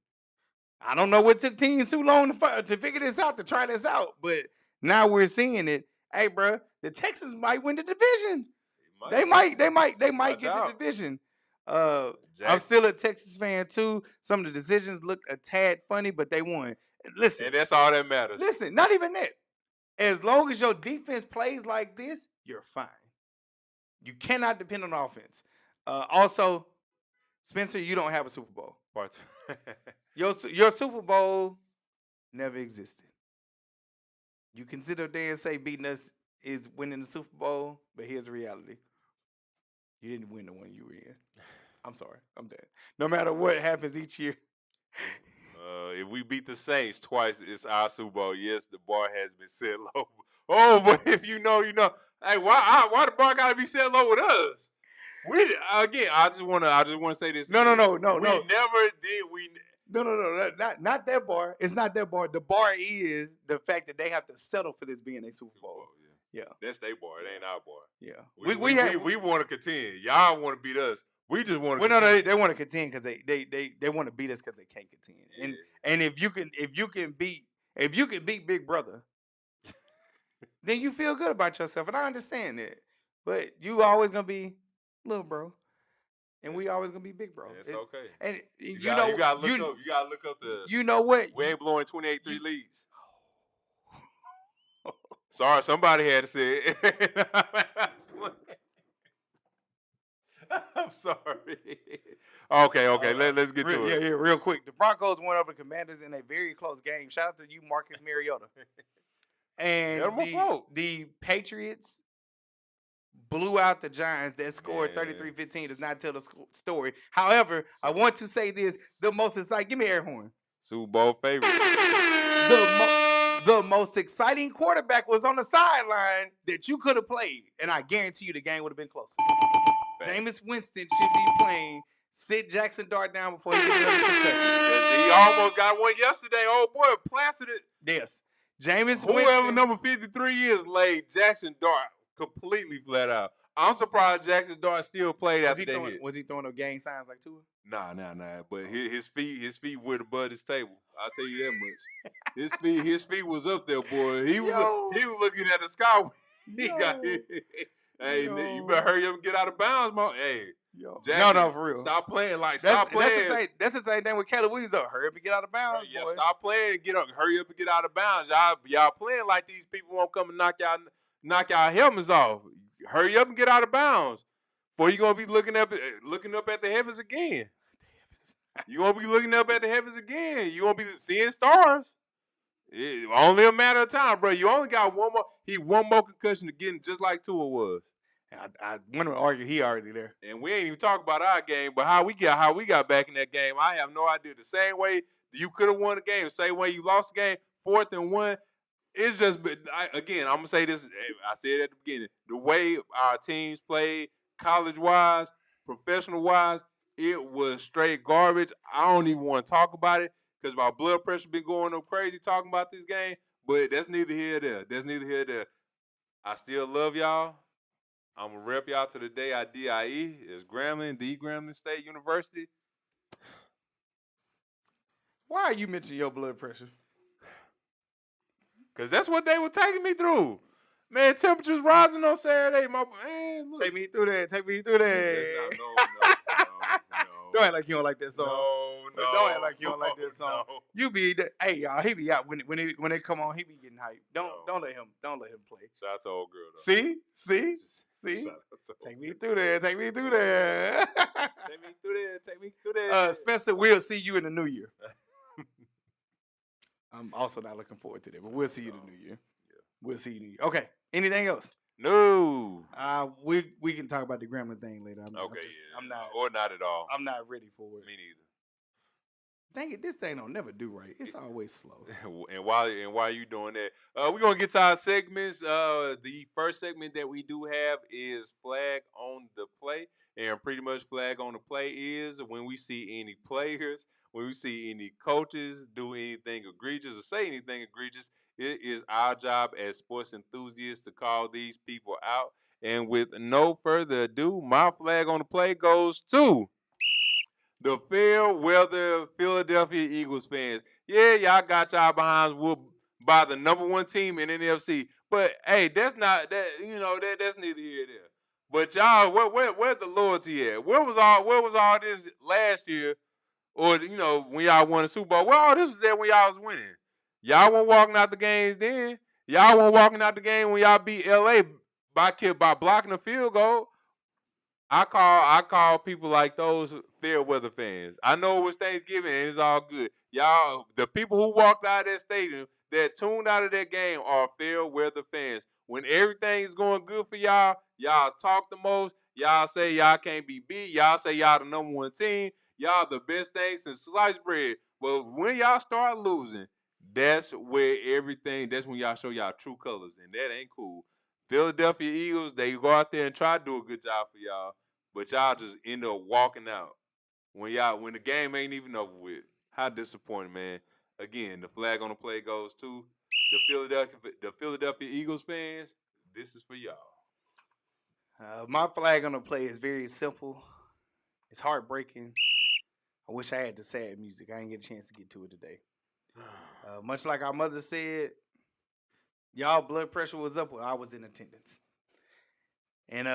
I don't know what took teams too long to figure this out, to try this out, but now we're seeing it. Hey, bro, the Texans might win the division. They might get the division. I'm still a Texas fan too. Some of the decisions looked a tad funny, but they won. Listen, and that's all that matters. Listen, not even that. As long as your defense plays like this, you're fine. You cannot depend on offense. Also, Spencer, you don't have a Super Bowl. Part Your Super Bowl never existed. You can sit up there and say beating us is winning the Super Bowl, but here's the reality. You didn't win the one you were in. I'm sorry. I'm dead. No matter what happens each year. If we beat the Saints twice, it's our Super Bowl. Yes, the bar has been set low. Oh, but if you know. Hey, why the bar gotta be set low with us? I just wanna say this. No. We never did. No. Not that bar. It's not that bar. The bar is the fact that they have to settle for this being a Super Bowl. Yeah. That's their bar. It ain't our bar. Yeah. We want to contend. Y'all want to beat us. We just want to. Well, no, they want to contend because they want to beat us because they can't contend. Yeah. And if you can beat Big Brother, then you feel good about yourself. And I understand that. But you always gonna be little bro. And we always gonna be big bro. It's okay. And you gotta look up the. You know what? We ain't blowing 28-3 leads. Sorry, somebody had to say it. I'm sorry. Okay. Let's get to it. Yeah, real quick. The Broncos went over the Commanders in a very close game. Shout out to you, Marcus Mariota. And the Patriots blew out the Giants that scored 33-15. Does not tell the story. However, I want to say this. The most exciting. Give me air horn. Super Bowl favorite. The most exciting quarterback was on the sideline that you could have played. And I guarantee you the game would have been closer. Jameis Winston should be playing. Sit Jackson Dart down before he gets another concussion. He almost got one yesterday. Oh, boy, plastered it. Yes. Jameis Whoever Winston. number 53 is laid Jackson Dart completely flat out. I'm surprised Jackson Dart still played after that hit. Was he throwing no gang signs like Tua? Nah. But his feet went above his table. I'll tell you that much. His feet was up there, boy. He was looking at the sky. He got hit. Hey, Nick, you better hurry up and get out of bounds, man. Hey, Jackson, no, for real. Stop playing. That's Stop playing. That's the same thing with Caleb Williams, though. Hurry up and get out of bounds, Yeah, boy. stop playing. Hurry up and get out of bounds. Y'all playing like these people won't come and knock y'all helmets off. Hurry up and get out of bounds. Before you gonna be looking up at the heavens again. You gonna be looking up at the heavens again. You gonna be seeing stars. It's only a matter of time, bro. You only got one more. One more concussion to get just like Tua was. I want to argue he already there. And we ain't even talk about our game, but how we got back in that game. I have no idea. The same way you could have won the game, the same way you lost the game, 4th and 1. It's just, again, I'm gonna say this. I said it at the beginning. The way our teams played, college-wise, professional-wise, it was straight garbage. I don't even want to talk about it because my blood pressure been going up crazy talking about this game. But that's neither here nor there. I still love y'all. I'm going to rep y'all to the day I DIE. It's Grambling, the Grambling State University. Why are you mentioning your blood pressure? Because that's what they were taking me through. Man, temperatures rising on Saturday. Look. Take me through that. No. Don't act like you don't like that song. No. Don't act like you don't like that song. No. You be hey y'all. He be out when they come on. He be getting hyped. Don't let him play. Shout out to old girl though. See. Take me through there. Take me through there. Spencer, we'll see you in the new year. I'm also not looking forward to that, but we'll see you in the new year. Yeah. We'll see you in the new year. Okay. Anything else? No. We can talk about the Grambling thing later. I'm not. Or not at all. I'm not ready for it. Me neither. Dang it, this thing don't never do right. It's always slow. and while you doing that, we're gonna get to our segments. The first segment that we do have is Flag on the Play. And pretty much Flag on the Play is when we see any players, when we see any coaches do anything egregious or say anything egregious, it is our job as sports enthusiasts to call these people out. And with no further ado, my flag on the play goes to the fair weather Philadelphia Eagles fans. Yeah, y'all got y'all behinds whooped by the number 1 team in NFC. But hey, that's not that. That's neither here nor there. But y'all, where's the loyalty at? Where was all this last year? Or when y'all won the Super Bowl? Where all this was at when y'all was winning? Y'all weren't walking out the games then. Y'all weren't walking out the game when y'all beat LA by blocking a field goal. I call people like those fair weather fans. I know it was Thanksgiving and it's all good. Y'all, the people who walked out of that stadium that tuned out of that game are fair weather fans. When everything is going good for y'all, y'all talk the most. Y'all say y'all can't be beat. Y'all say y'all the number 1 team. Y'all the best thing since sliced bread. But when y'all start losing, that's when y'all show y'all true colors. And that ain't cool. Philadelphia Eagles, they go out there and try to do a good job for y'all. But y'all just end up walking out when the game ain't even over with. How disappointing, man. Again, the flag on the play goes to the Philadelphia Eagles fans. This is for y'all. My flag on the play is very simple. It's heartbreaking. I wish I had the sad music. I didn't get a chance to get to it today. Much like our mother said, y'all blood pressure was up when I was in attendance. And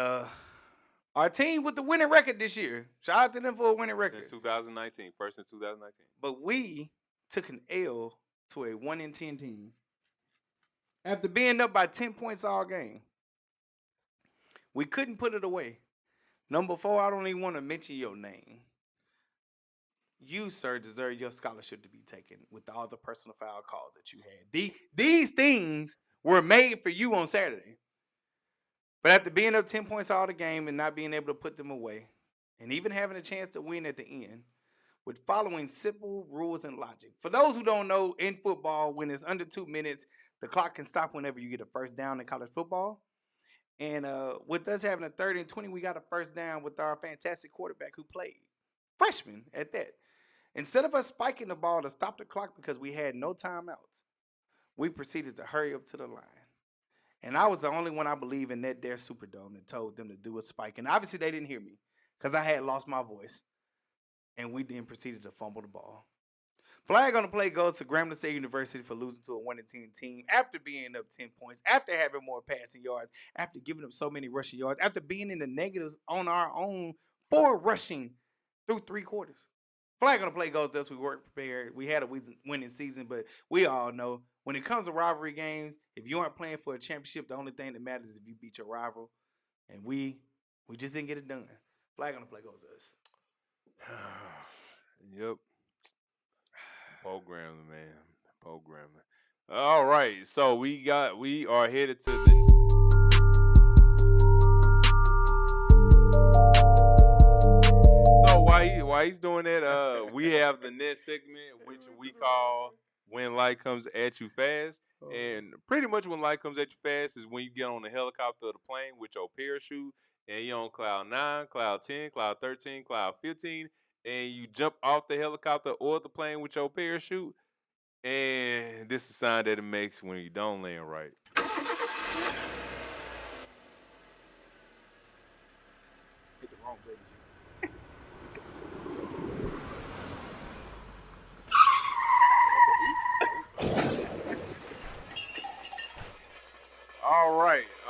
our team with the winning record this year. Shout out to them for a winning record. Since 2019. First since 2019. But we took an L to a 1-10 team after being up by 10 points all game. We couldn't put it away. Number 4, I don't even want to mention your name. You, sir, deserve your scholarship to be taken with all the personal foul calls that you had. These things were made for you on Saturday. But after being up 10 points all the game and not being able to put them away, and even having a chance to win at the end, with following simple rules and logic. For those who don't know, in football, when it's under 2 minutes, the clock can stop whenever you get a first down in college football. And with us having a 3rd and 20, we got a first down with our fantastic quarterback who played. Freshman at that. Instead of us spiking the ball to stop the clock because we had no timeouts, we proceeded to hurry up to the line. And I was the only one, I believe, in that there Superdome that told them to do a spike. And obviously they didn't hear me because I had lost my voice. And we then proceeded to fumble the ball. Flag on the play goes to Grambling State University for losing to a 1-10 team after being up 10 points, after having more passing yards, after giving up so many rushing yards, after being in the negatives on our own for rushing through 3 quarters. Flag on the play goes to us. We weren't prepared. We had a winning season, but we all know when it comes to rivalry games, if you aren't playing for a championship, the only thing that matters is if you beat your rival. And we just didn't get it done. Flag on the play goes to us. Yep. Programming, man. Programming. All right. So we are headed to the while he's doing that, we have the next segment, which we call When Light Comes at You Fast. And pretty much when light comes at you fast is when you get on the helicopter or the plane with your parachute and you're on cloud 9, cloud 10, cloud 13, cloud 15, and you jump off the helicopter or the plane with your parachute. And this is a sign that it makes when you don't land right. Hit the wrong button.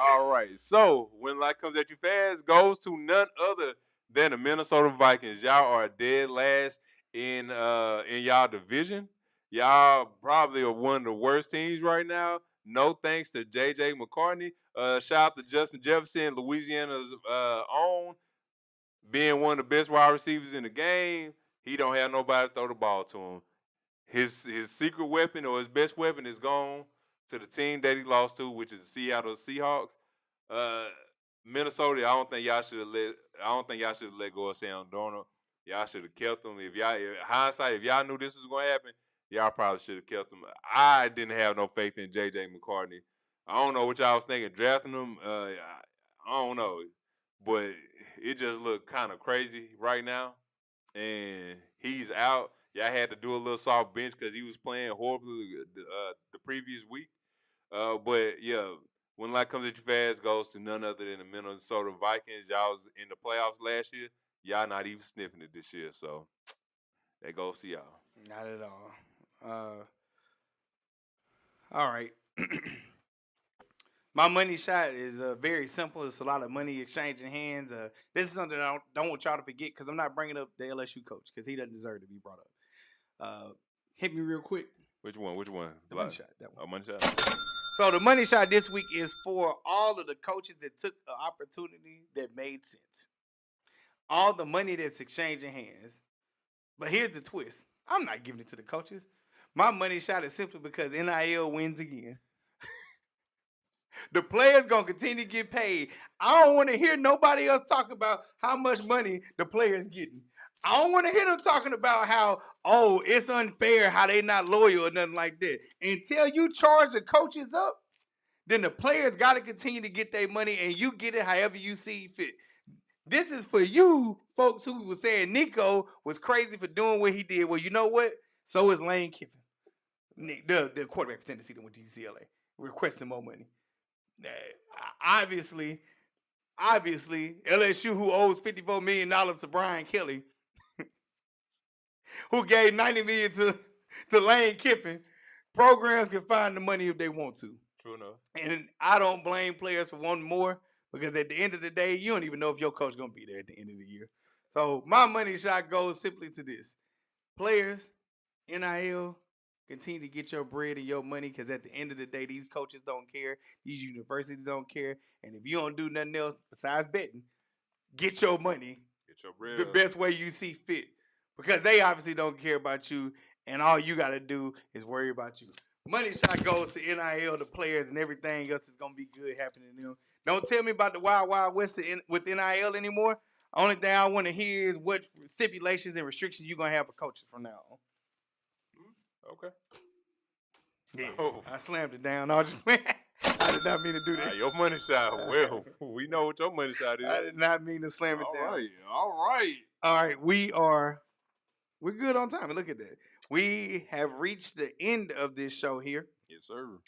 All right. So when light comes at you fast goes to none other than the Minnesota Vikings. Y'all are dead last in y'all division. Y'all probably are one of the worst teams right now. No thanks to J.J. McCartney. Shout out to Justin Jefferson, Louisiana's own, being one of the best wide receivers in the game. He don't have nobody to throw the ball to him. His secret weapon or his best weapon is gone to the team that he lost to, which is the Seattle Seahawks. Minnesota, I don't think y'all should have let go of Sam Darnold. Y'all should have kept him. If y'all knew this was gonna happen, y'all probably should have kept him. I didn't have no faith in J.J. McCartney. I don't know what y'all was thinking drafting him. I don't know, but it just looked kind of crazy right now, and he's out. Y'all had to do a little soft bench because he was playing horribly the previous week. But yeah, when light comes at you fast goes to none other than the Minnesota Vikings. Y'all was in the playoffs last year. Y'all not even sniffing it this year. So that goes to y'all. Not at all. All right. My money shot is very simple. It's a lot of money exchanging hands. This is something I don't want y'all to forget because I'm not bringing up the LSU coach because he doesn't deserve to be brought up. Hit me real quick. Which one? The money shot. That one. Oh, money shot. So the money shot this week is for all of the coaches that took an opportunity that made sense. All the money that's exchanging hands. But here's the twist. I'm not giving it to the coaches. My money shot is simply because NIL wins again. The players going to continue to get paid. I don't want to hear nobody else talk about how much money the players getting. I don't want to hear them talking about how, it's unfair, how they not loyal or nothing like that. Until you charge the coaches up, then the players got to continue to get their money and you get it however you see fit. This is for you folks who was saying Nico was crazy for doing what he did. Well, you know what? So is Lane Kiffin, the quarterback for Tennessee that went to UCLA, requesting more money. Obviously, LSU, who owes $54 million to Brian Kelly, who gave $90 million to Lane Kiffin, programs can find the money if they want to. True enough. And I don't blame players for wanting more because at the end of the day, you don't even know if your coach is going to be there at the end of the year. So my money shot goes simply to this. Players, NIL, continue to get your bread and your money because at the end of the day, these coaches don't care. These universities don't care. And if you don't do nothing else besides betting, get your money. Get your bread the up. best way you see fit. Because they obviously don't care about you, and all you got to do is worry about you. Money shot goes to NIL, the players, and everything else is going to be good happening to them. Don't tell me about the Wild Wild West with NIL anymore. Only thing I want to hear is what stipulations and restrictions you're going to have for coaches from now on. Okay. Yeah, I slammed it down. I just I did not mean to do that. Your money shot. Well, we know what your money shot is. I did not mean to slam it down. All right. We're good on time. Look at that. We have reached the end of this show here. Yes, sir.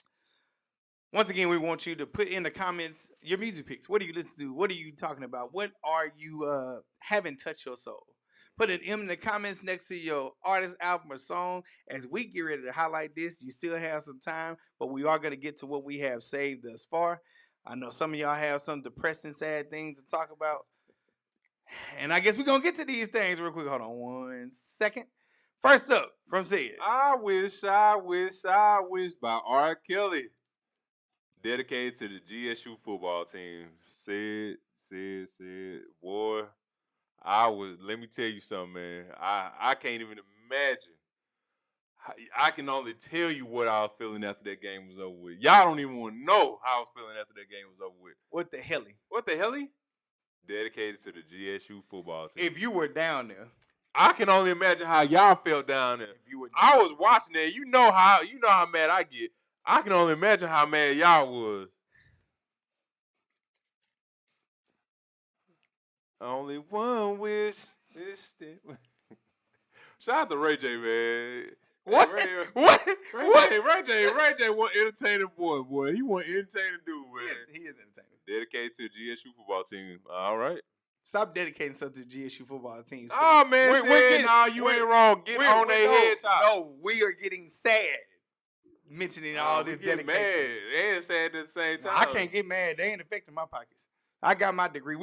Once again, we want you to put in the comments your music picks. What do you listen to? What are you talking about? What are you haven't touched your soul? Put an M in the comments next to your artist, album, or song. As we get ready to highlight this, you still have some time, but we are going to get to what we have saved thus far. I know some of y'all have some depressing, sad things to talk about. And I guess we're going to get to these things real quick. Hold on 1 second. First up, from Sid. I wish by R. Kelly. Dedicated to the GSU football team. Said, boy, let me tell you something, man. I can't even imagine. I can only tell you what I was feeling after that game was over with. Y'all don't even want to know how I was feeling after that game was over with. What the hell? What the hell? Dedicated to the GSU football team. If you were down there. I can only imagine how y'all felt down there. If you were I was watching that. You know how mad I get. I can only imagine how mad y'all was. Only one wish. Shout out to Ray J, man. What? Ray J, one entertaining boy. He one entertaining dude, man. He is entertaining. Dedicated to the GSU football team. All right. Stop dedicating stuff to the GSU football team. Oh, man, you ain't wrong. Get on their head top. No, we are getting sad mentioning all this dedication. Mad and sad at the same time. I can't get mad. They ain't affecting my pockets. I got my degree.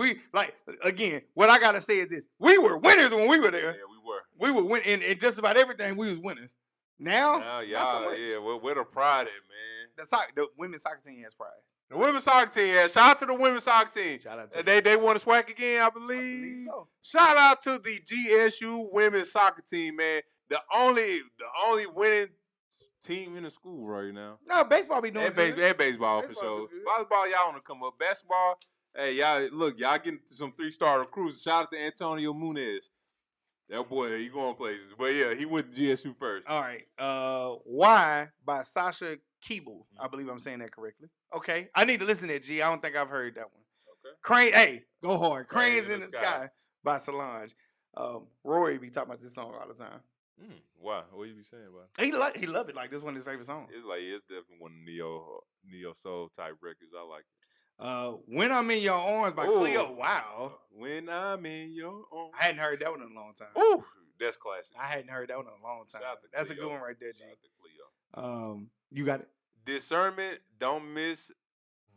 Again, what I got to say is this. We were winners when we were there. Yeah, we were. We were winning in just about everything. We was winners. Now y'all, where the pride at, man? The women's soccer team has pride. The women's soccer team, shout out to the women's soccer team. Shout out to they won the swag again, I believe. I believe so. Shout out to the GSU women's soccer team, man. The only winning team in the school right now. No, baseball be doing good. And baseball for sure. Volleyball, y'all want to come up. Basketball, hey, y'all getting some 3-star recruits. Shout out to Antonio Munez. That boy, he going places. But yeah, he went to GSU first. All right. Why by Sasha Keeble. I believe I'm saying that correctly. Okay. I need to listen to it, G. I don't think I've heard that one. Okay. Crane, hey, Go hard. Cranes in the Sky by Solange. Rory be talking about this song all the time. Why? What you be saying about it? He love it. Like, this one of his favorite songs. It's definitely one of neo soul type records. I like it. When I'm in Your Arms by Cleo. Wow. When I'm in Your Arms. I hadn't heard that one in a long time. Ooh, that's classic. I hadn't heard that one in a long time. That's a good one right there, G. Shout out to Cleo. You got it. Discernment Don't Miss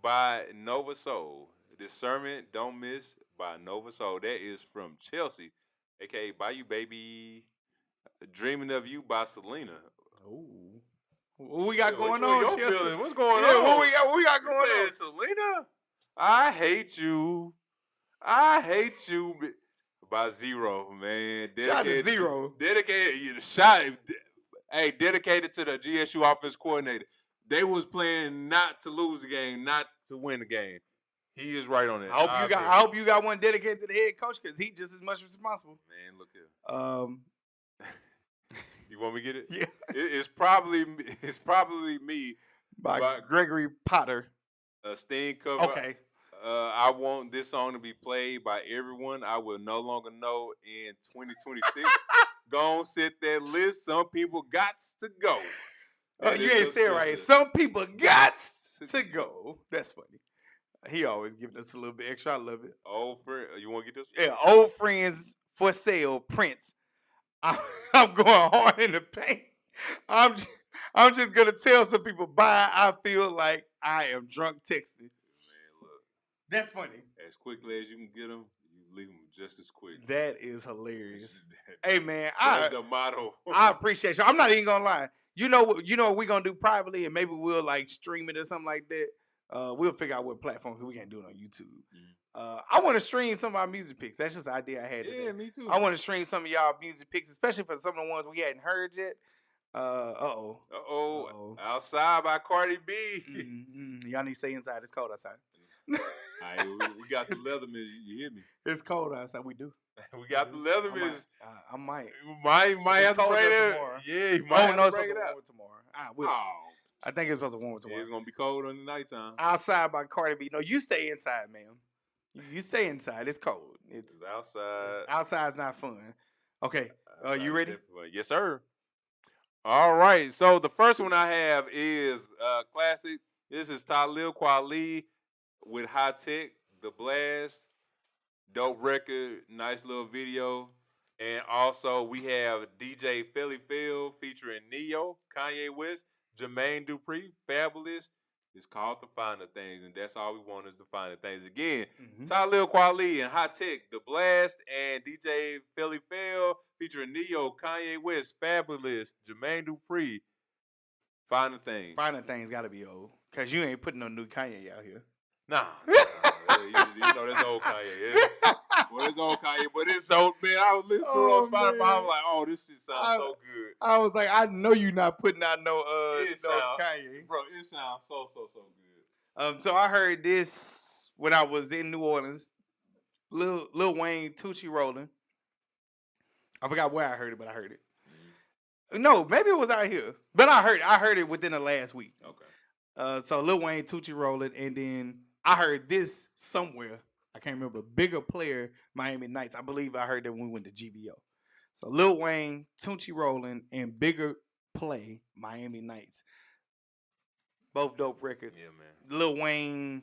by Nova Soul. Discernment Don't Miss by Nova Soul. That is from Chelsea, a.k.a. Bayou Baby. Dreaming of You by Selena. Ooh. What we got going on, Chelsea? What's going on? What we got going on? Selena. I Hate You by Zero, man. Shout out to Zero. Dedicated to the GSU offense coordinator. They was playing not to lose the game, not to win the game. He is right on that. I hope you got one dedicated to the head coach because he just as much responsible. Man, look here. You want me to get it? Yeah. It's probably me by Gregory Potter. A Sting cover. Okay. I want this song to be played by everyone I will no longer know in 2026. Go on, set that list. Some people gots to go. You ain't saying right. Some people gots to go. That's funny. He always giving us a little bit extra. I love it. Old friend. You want to get this one? Yeah, Old Friends for Sale, Prince. I'm going hard in the paint. I'm just gonna tell some people bye. I feel like I am drunk texting. Man, look. That's funny. As quickly as you can get them, you leave them just as quick. That is hilarious. Hey man, that's the motto. I appreciate you. I'm not even gonna lie. You know what we're gonna do privately, and maybe we'll like stream it or something like that. We'll figure out what platform because we can't do it on YouTube. I want to stream some of our music picks. That's just an idea I had today. Yeah, me too. I want to stream some of y'all music picks, especially for some of the ones we hadn't heard yet. Outside by Cardi B. Y'all need to stay inside. It's cold outside. Right, we got the Leatherman. You hear me? It's cold outside. We do. We got the Leatherman. I might. Might have to bring it up. Yeah, you might have to bring it up tomorrow. I think it's supposed to warm tomorrow. Yeah, it's gonna be cold in the nighttime. Outside by Cardi B. No, you stay inside, ma'am. You stay inside. It's cold. It's outside. Outside's not fun. Okay. You ready? Yes, sir. All right. So the first one I have is classic. This is Talib Kweli with High Tech, The Blast. Dope record. Nice little video. And also we have DJ Philly Phil featuring Neo, Kanye West, Jermaine Dupri, Fabulous. It's called The Finer Things, and that's all we want is The Finer Things. Again, Talib Kweli and Hot Tech, The Blast, and DJ Philly Phil featuring Neo, Kanye West, Fabulous, Jermaine Dupri. Finer Things. Finer Things got to be old, because you ain't putting no new Kanye out here. Nah. You know that's old Kanye. Yeah. Well, it's old Kanye, but it's so, man, I was listening to it on Spotify. Man. I was like, oh, this shit sounds so good. I was like, I know you're not putting out no Kanye. Bro, it sounds so good. So I heard this when I was in New Orleans. Lil Wayne, Tucci rolling. I forgot where I heard it, but I heard it. No, maybe it was out here. But I heard it within the last week. Okay. So Lil Wayne, Tucci rolling, and then I heard this somewhere. I can't remember. Bigger Player, Miami Nights. I believe I heard that when we went to GVO. So Lil Wayne, Tucci rolling, and Bigger Play, Miami Nights. Both dope records. Yeah, man. Lil Wayne,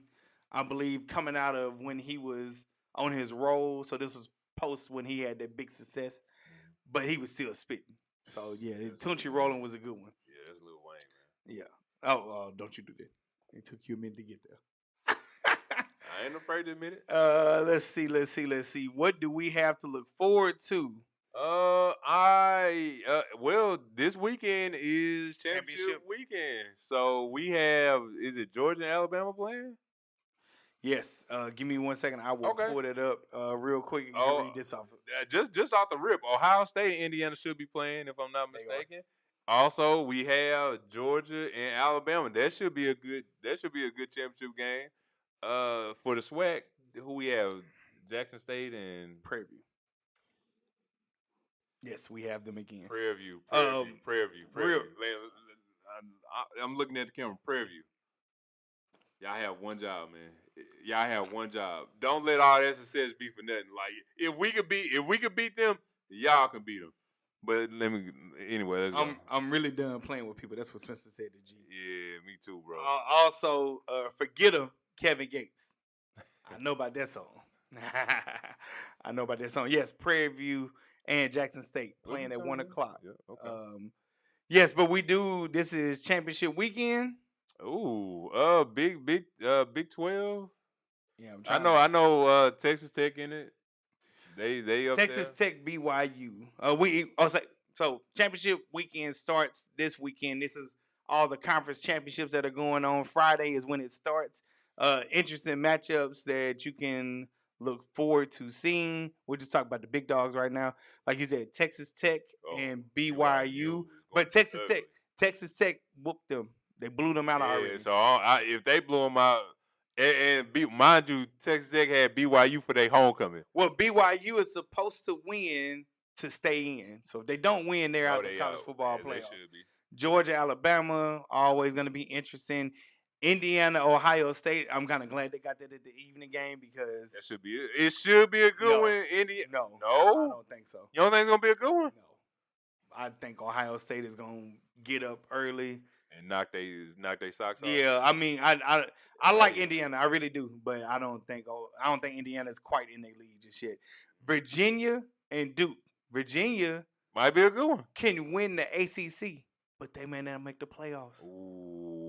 I believe, coming out of when he was on his roll. So this was post when he had that big success. But he was still spitting. So, yeah, Tucci rolling was a good one. Yeah, that's Lil Wayne, man. Yeah. Oh, don't you do that. It took you a minute to get there. I ain't afraid to admit it. Let's see. What do we have to look forward to? Well, this weekend is championship weekend. So we have, is it Georgia and Alabama playing? Yes. Give me 1 second. I will pull that up real quick and read this off. Just off the rip, Ohio State and Indiana should be playing, if I'm not mistaken. Also, we have Georgia and Alabama. That should be a good championship game. For the SWAC, who we have? Jackson State and Prairie View. Yes, we have them again. Prairie View. I'm looking at the camera. Prairie View. Y'all have one job, man. Y'all have one job. Don't let all that success be for nothing. Like if we could beat them, y'all can beat them. But let's go. I'm really done playing with people. That's what Spencer said to G. Yeah, me too, bro. Also, Forget Him, Kevin Gates. I know about that song. Yes, Prairie View and Jackson State playing at 1 o'clock. Yeah, okay. Yes, but we do. This is championship weekend. Ooh, Big 12. Yeah, I know. Texas Tech in it. They up Texas there. Tech, BYU. So championship weekend starts this weekend. This is all the conference championships that are going on. Friday is when it starts. Interesting matchups that you can look forward to seeing. We'll just talk about the big dogs right now. Like you said, Texas Tech and BYU. But Texas Tech whooped them. They blew them out already. Yeah, so if they blew them out, mind you, Texas Tech had BYU for their homecoming. Well, BYU is supposed to win to stay in. So if they don't win, they're out of the college football playoffs. They should be. Georgia, Alabama, always going to be interesting. Indiana, Ohio State. I'm kind of glad they got that at the evening game because that should be it. It should be a good one. No, I don't think so. You don't think it's gonna be a good one? No, I think Ohio State is gonna get up early and knock they socks off. Yeah, I mean, I like Indiana, I really do, but I don't think Indiana's quite in their league just yet. Virginia and Duke. Virginia might be a good one. Can win the ACC, but they may not make the playoffs. Ooh.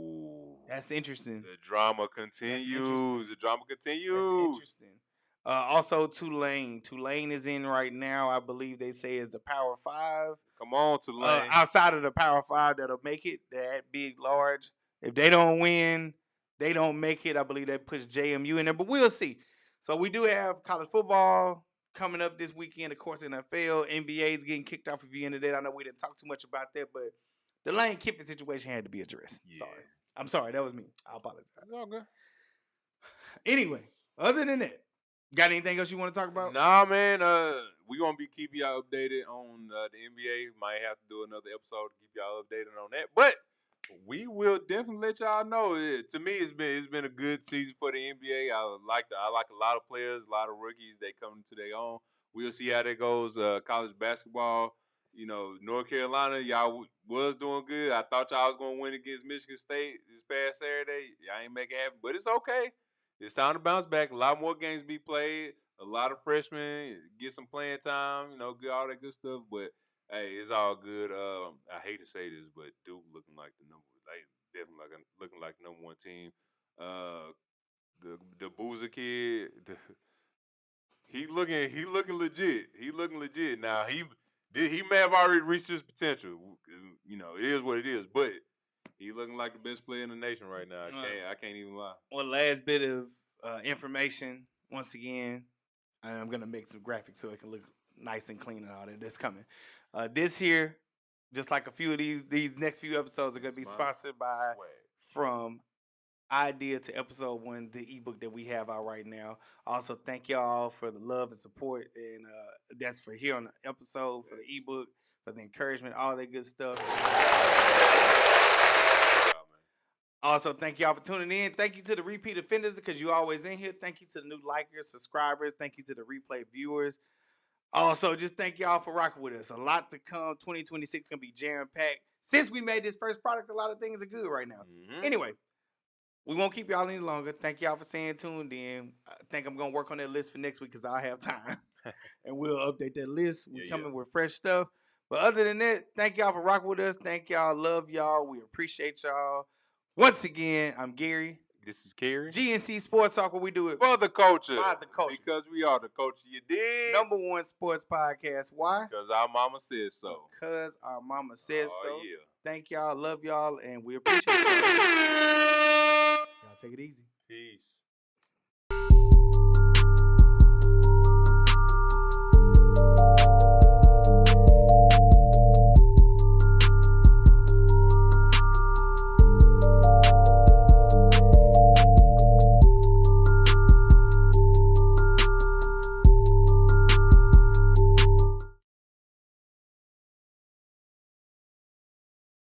That's interesting. The drama continues. That's interesting. Also, Tulane. Tulane is in right now. I believe they say is the Power 5. Come on, Tulane. Outside of the Power 5 that'll make it, that big, large. If they don't win, they don't make it. I believe that puts JMU in there, but we'll see. So we do have college football coming up this weekend. Of course, NFL, NBA is getting kicked off at the end of the day. I know we didn't talk too much about that, but the Lane Kiffin situation had to be addressed. Yeah. I'm sorry. That was me. I apologize. It's all good. Anyway, other than that, got anything else you want to talk about? Nah, man. We're going to be keeping y'all updated on the NBA. Might have to do another episode to keep y'all updated on that. But we will definitely let y'all know. To me, it's been a good season for the NBA. I like a lot of players, a lot of rookies. They come to their own. We'll see how that goes. College basketball. You know, North Carolina, y'all was doing good. I thought y'all was going to win against Michigan State this past Saturday. Y'all ain't make it happen, but it's okay. It's time to bounce back. A lot more games be played. a lot of freshmen get some playing time, get all that good stuff. But hey, it's all good. I hate to say this, but Duke looking like definitely looking like the #1 team. The Boozer kid, he looking legit. He looking legit. Now he may have already reached his potential. It is what it is. But he looking like the best player in the nation right now. I can't even lie. Well, last bit of information. Once again, I'm gonna make some graphics so it can look nice and clean and all that. That's coming. This here, just like a few of these next few episodes are gonna be sponsored by From Idea to Episode 1, the ebook that we have out right now. Also, thank y'all for the love and support, and that's for here on the episode, for the ebook, for the encouragement, all that good stuff. Also, thank y'all for tuning in. Thank you to the repeat offenders because you always in here. Thank you to the new likers, subscribers. Thank you to the replay viewers. Also, just thank y'all for rocking with us. A lot to come. 2026 is going to be jam-packed. Since we made this first product, a lot of things are good right now. Mm-hmm. Anyway, we won't keep y'all any longer. Thank y'all for staying tuned in. I think I'm going to work on that list for next week because I have time. And we'll update that list. We're coming with fresh stuff. But other than that, thank y'all for rocking with us. Thank y'all. Love y'all. We appreciate y'all. Once again, I'm Gary. This is Cary. GNC Sports Talk, where we do it for the culture. By the culture. Because we are the culture. You dig? #1 sports podcast. Why? Because our mama said so. Because our mama said so. Yeah. Thank y'all. Love y'all. And we appreciate y'all. Y'all take it easy. Peace.